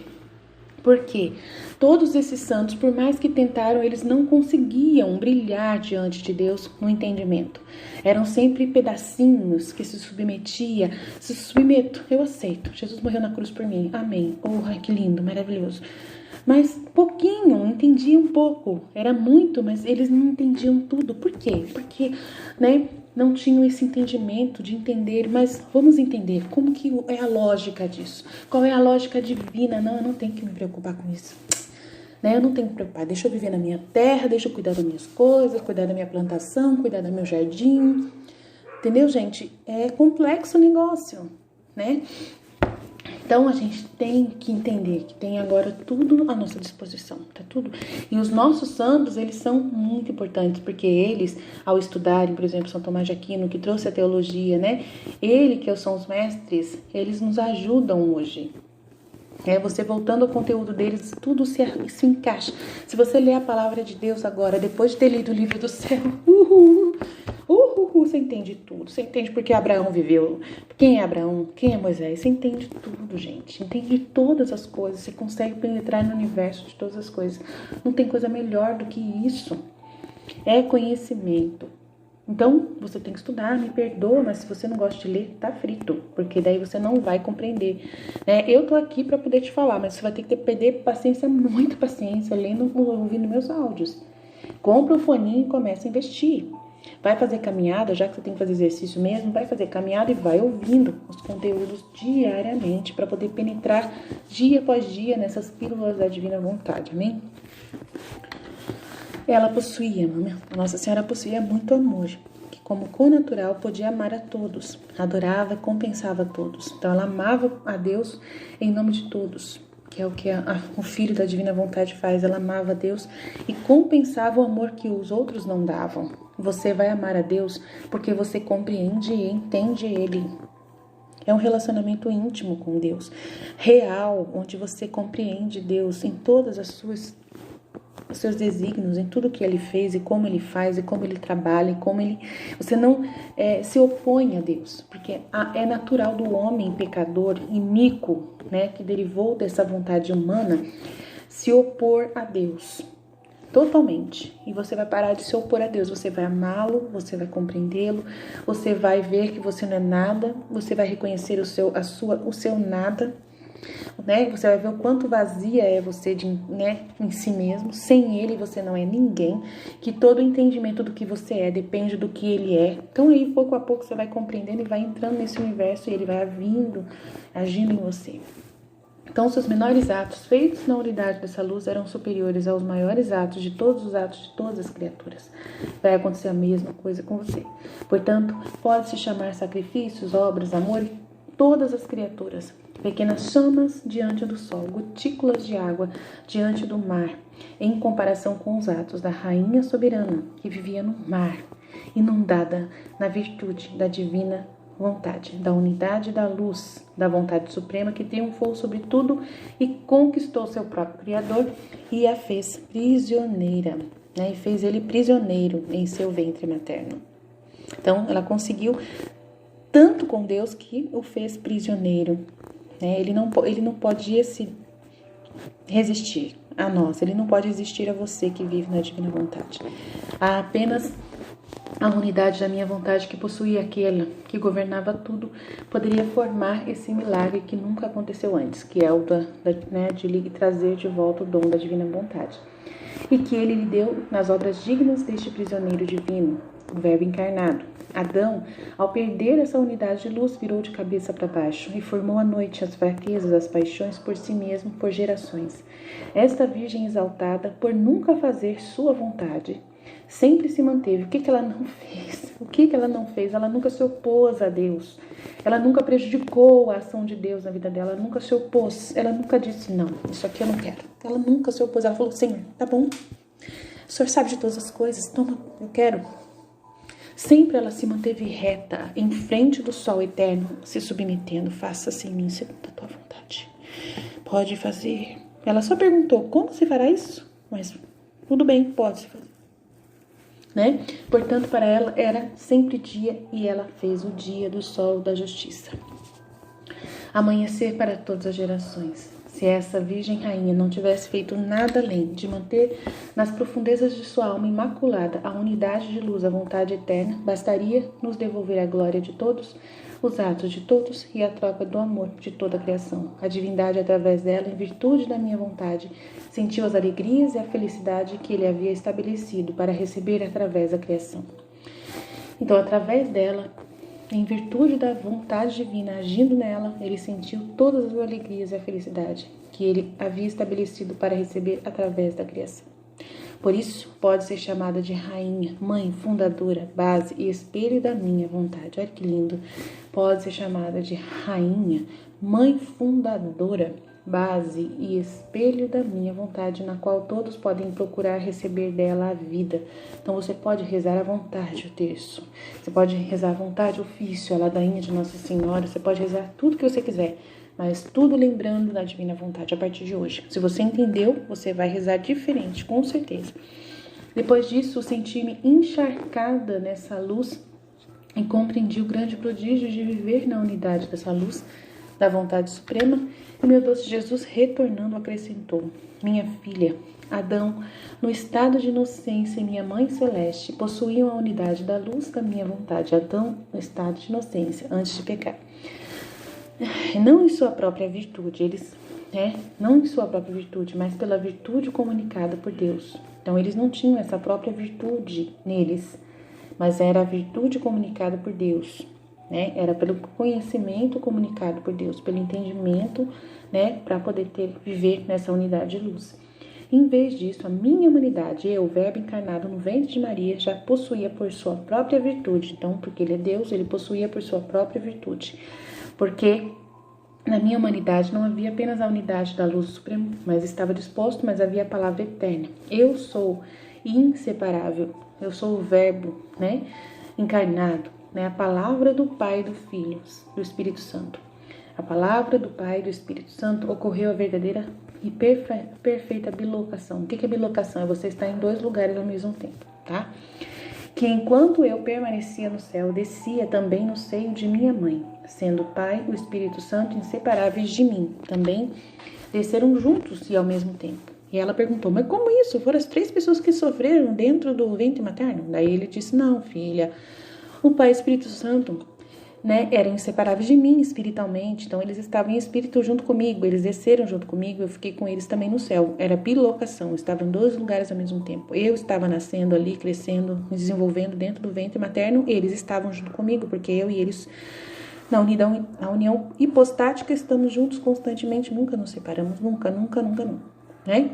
Porque todos esses santos, por mais que tentaram, eles não conseguiam brilhar diante de Deus no entendimento. Eram sempre pedacinhos que se submetia. Se submeto, eu aceito. Jesus morreu na cruz por mim. Amém. Oh, ai, que lindo, maravilhoso. Mas pouquinho, entendiam um pouco. Era muito, mas eles não entendiam tudo. Por quê? Porque, né, não tinham esse entendimento de entender. Mas vamos entender como que é a lógica disso. Qual é a lógica divina? Não, eu não tenho que me preocupar com isso. Né? Eu não tenho que me preocupar. Deixa eu viver na minha terra, deixa eu cuidar das minhas coisas, cuidar da minha plantação, cuidar do meu jardim. Entendeu, gente? É complexo o negócio, né? Então, a gente tem que entender que tem agora tudo à nossa disposição, tá tudo. E os nossos santos, eles são muito importantes, porque eles, ao estudarem, por exemplo, São Tomás de Aquino, que trouxe a teologia, né? Ele, que são os mestres, eles nos ajudam hoje. Você voltando ao conteúdo deles, tudo se encaixa. Se você ler a palavra de Deus agora, depois de ter lido o livro do céu, você entende tudo. Você entende porque Abraão viveu, quem é Abraão, quem é Moisés. Você entende tudo, gente. Entende todas as coisas. Você consegue penetrar no universo de todas as coisas. Não tem coisa melhor do que isso. É conhecimento. Então, você tem que estudar, me perdoa, mas se você não gosta de ler, tá frito, porque daí você não vai compreender, né? Eu tô aqui para poder te falar, mas você vai ter que perder paciência, muita paciência, lendo, ouvindo meus áudios. Compra o foninho e começa a investir. Vai fazer caminhada, já que você tem que fazer exercício mesmo, vai fazer caminhada e vai ouvindo os conteúdos diariamente para poder penetrar dia após dia nessas pílulas da divina vontade, amém? Ela possuía, Nossa Senhora possuía muito amor, que como connatural podia amar a todos, adorava e compensava a todos. Então ela amava a Deus em nome de todos, que é o que o Filho da Divina Vontade faz. Ela amava a Deus e compensava o amor que os outros não davam. Você vai amar a Deus porque você compreende e entende Ele. É um relacionamento íntimo com Deus, real, onde você compreende Deus em todas os seus desígnios, em tudo que Ele fez e como Ele faz e como Ele trabalha e como Ele... Você não se opõe a Deus, porque é natural do homem pecador, iníquo, né, que derivou dessa vontade humana, se opor a Deus. Totalmente. E você vai parar de se opor a Deus. Você vai amá-lo, você vai compreendê-lo, você vai ver que você não é nada, você vai reconhecer o seu nada, né? Você vai ver o quanto vazia é você em si mesmo. Sem ele você não é ninguém. Que todo o entendimento do que você é depende do que ele é. Então aí pouco a pouco você vai compreendendo e vai entrando nesse universo e ele vai agindo em você. Então, seus menores atos feitos na unidade dessa luz eram superiores aos maiores atos de todos os atos de todas as criaturas. Vai acontecer a mesma coisa com você. Portanto, pode-se chamar sacrifícios, obras, amor, todas as criaturas. Pequenas chamas diante do sol, gotículas de água diante do mar, em comparação com os atos da rainha soberana que vivia no mar, inundada na virtude da divina vontade, da unidade da luz, da vontade suprema que triunfou sobre tudo e conquistou seu próprio Criador e a fez prisioneira, né? E fez ele prisioneiro em seu ventre materno. Então, ela conseguiu tanto com Deus que o fez prisioneiro, né? Ele não podia se resistir a nós, ele não pode resistir a você que vive na divina vontade. Há apenas a unidade da minha vontade que possuía aquela que governava tudo, poderia formar esse milagre que nunca aconteceu antes, que é o de lhe trazer de volta o dom da divina vontade. E que ele lhe deu nas obras dignas deste prisioneiro divino, o Verbo encarnado. Adão, ao perder essa unidade de luz, virou de cabeça para baixo e formou à noite as fraquezas, as paixões por si mesmo, por gerações. Esta virgem exaltada, por nunca fazer sua vontade, sempre se manteve. O que ela não fez? O que ela não fez? Ela nunca se opôs a Deus. Ela nunca prejudicou a ação de Deus na vida dela. Ela nunca se opôs. Ela nunca disse, não, isso aqui eu não quero. Ela nunca se opôs. Ela falou, Senhor, tá bom. O Senhor sabe de todas as coisas. Toma, eu quero. Sempre ela se manteve reta, em frente do sol eterno, se submetendo. Faça-se em mim segundo a tua vontade. Pode fazer. Ela só perguntou, como se fará isso? Mas tudo bem, pode se fazer. Né? Portanto, para ela era sempre dia e ela fez o dia do sol da justiça. Amanhecer para todas as gerações. Se essa Virgem Rainha não tivesse feito nada além de manter nas profundezas de sua alma imaculada a unidade de luz, a vontade eterna, bastaria nos devolver a glória de todos, os atos de todos e a troca do amor de toda a criação. A divindade, através dela, em virtude da minha vontade, sentiu as alegrias e a felicidade que ele havia estabelecido para receber através da criação. Então, através dela, em virtude da vontade divina agindo nela, ele sentiu todas as alegrias e a felicidade que ele havia estabelecido para receber através da criação. Por isso, pode ser chamada de rainha, mãe, fundadora, base e espelho da minha vontade. Olha que lindo. Pode ser chamada de rainha, mãe, fundadora, base e espelho da minha vontade, na qual todos podem procurar receber dela a vida. Então, você pode rezar à vontade o terço. Você pode rezar à vontade o ofício, a ladainha de Nossa Senhora. Você pode rezar tudo que você quiser, mas tudo lembrando da divina vontade a partir de hoje. Se você entendeu, você vai rezar diferente, com certeza. Depois disso, senti-me encharcada nessa luz e compreendi o grande prodígio de viver na unidade dessa luz da vontade suprema. E meu doce Jesus, retornando, acrescentou: minha filha, Adão, no estado de inocência, e minha Mãe Celeste possuíam a unidade da luz da minha vontade. Adão, no estado de inocência, antes de pecar. Não em sua própria virtude, não em sua própria virtude, mas pela virtude comunicada por Deus. Então, eles não tinham essa própria virtude neles, mas era a virtude comunicada por Deus, né? Era pelo conhecimento comunicado por Deus, pelo entendimento, né? Para poder viver nessa unidade de luz. Em vez disso, a minha humanidade, eu, o Verbo encarnado no ventre de Maria, já possuía por sua própria virtude. Então, porque ele é Deus, ele possuía por sua própria virtude. Porque na minha humanidade não havia apenas a unidade da luz suprema, mas estava disposto, mas havia a palavra eterna. Eu sou inseparável, eu sou o Verbo, né, encarnado, né, a palavra do Pai, do Filho, do Espírito Santo. A palavra do Pai e do Espírito Santo ocorreu a verdadeira e perfeita bilocação. O que é bilocação? É você estar em dois lugares ao mesmo tempo, tá? Que enquanto eu permanecia no céu, descia também no seio de minha mãe, sendo o Pai e o Espírito Santo inseparáveis de mim. Também desceram juntos e ao mesmo tempo. E ela perguntou: mas como isso? Foram as 3 pessoas que sofreram dentro do ventre materno? Daí ele disse: não, filha, o Pai e o Espírito Santo, né, eram inseparáveis de mim espiritualmente. Então eles estavam em espírito junto comigo, eles desceram junto comigo, eu fiquei com eles também no céu. Era bilocação, estavam em 2 lugares ao mesmo tempo. Eu estava nascendo ali, crescendo, me desenvolvendo dentro do ventre materno, eles estavam junto comigo, porque eu e eles, na união hipostática, estamos juntos constantemente, nunca nos separamos, nunca, né?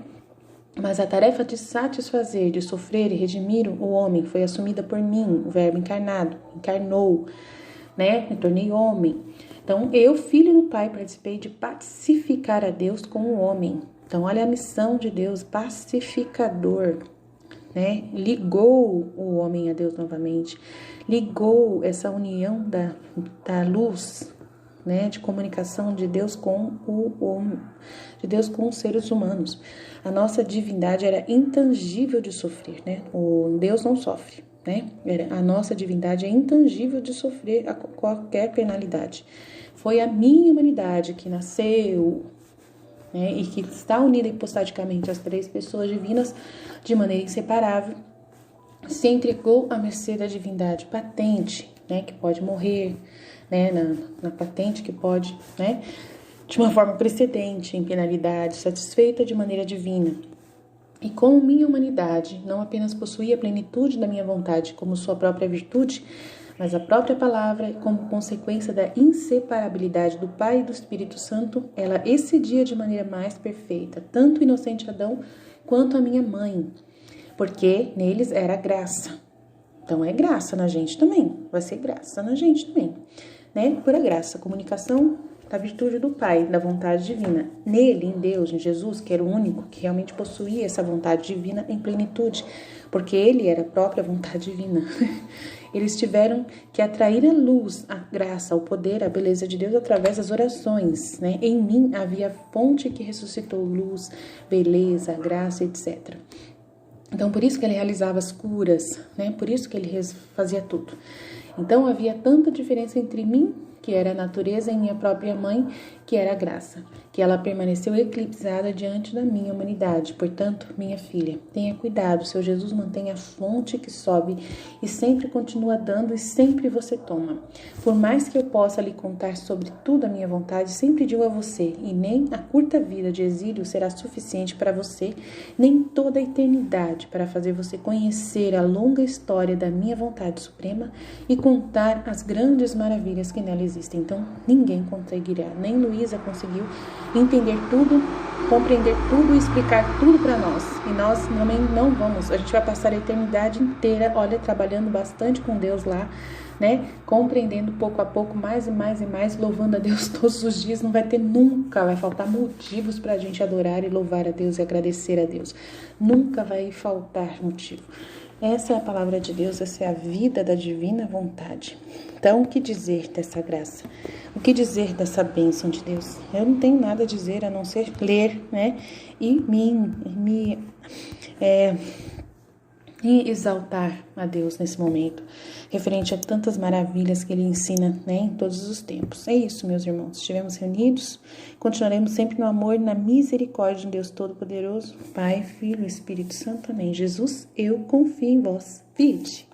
Mas a tarefa de satisfazer, de sofrer e redimir o homem foi assumida por mim, o Verbo encarnado, encarnou, né? Me tornei homem. Então, eu, filho do Pai, participei de pacificar a Deus com o homem. Então, olha a missão de Deus, pacificador, né? Ligou o homem a Deus novamente, ligou essa união da luz, né? De comunicação de Deus com de Deus com os seres humanos. A nossa divindade era intangível de sofrer, né? O Deus não sofre, né? A nossa divindade é intangível de sofrer a qualquer penalidade. Foi a minha humanidade que nasceu, né, e que está unida hipostaticamente às 3 pessoas divinas de maneira inseparável, se entregou à mercê da divindade patente, né, que pode morrer, né, na patente que pode, né, de uma forma precedente, em penalidade, satisfeita de maneira divina. E como minha humanidade não apenas possuía a plenitude da minha vontade como sua própria virtude, mas a própria palavra, como consequência da inseparabilidade do Pai e do Espírito Santo, ela excedia de maneira mais perfeita, tanto o inocente Adão quanto a minha mãe, porque neles era graça. Então é graça na gente também, vai ser graça na gente também, né? Pura graça, comunicação da virtude do Pai, da vontade divina. Nele, em Deus, em Jesus, que era o único que realmente possuía essa vontade divina em plenitude, porque ele era a própria vontade divina. Eles tiveram que atrair a luz, a graça, o poder, a beleza de Deus através das orações, né? Em mim havia fonte que ressuscitou luz, beleza, graça, etc. Então, por isso que ele realizava as curas, né? Por isso que ele fazia tudo. Então, havia tanta diferença entre mim, que era a natureza, e minha própria mãe, que era a graça, que ela permaneceu eclipsada diante da minha humanidade. Portanto, minha filha, tenha cuidado, seu Jesus mantém a fonte que sobe e sempre continua dando e sempre você toma. Por mais que eu possa lhe contar sobre tudo a minha vontade, sempre digo a você, e nem a curta vida de exílio será suficiente para você, nem toda a eternidade para fazer você conhecer a longa história da minha vontade suprema e contar as grandes maravilhas que nela existem. Então, ninguém conseguirá, nem Luís Luísa conseguiu entender tudo, compreender tudo e explicar tudo para nós. E nós também não vamos, a gente vai passar a eternidade inteira, olha, trabalhando bastante com Deus lá, né? Compreendendo pouco a pouco, mais e mais e mais, louvando a Deus todos os dias. Não vai ter nunca, vai faltar motivos para a gente adorar e louvar a Deus e agradecer a Deus. Nunca vai faltar motivo. Essa é a palavra de Deus, essa é a vida da divina vontade. Então, o que dizer dessa graça? O que dizer dessa bênção de Deus? Eu não tenho nada a dizer a não ser ler, né? E me exaltar a Deus nesse momento, referente a tantas maravilhas que Ele ensina, né, em todos os tempos. É isso, meus irmãos. Estivemos reunidos, continuaremos sempre no amor e na misericórdia de Deus Todo-Poderoso, Pai, Filho e Espírito Santo. Amém. Jesus, eu confio em vós. Vinde.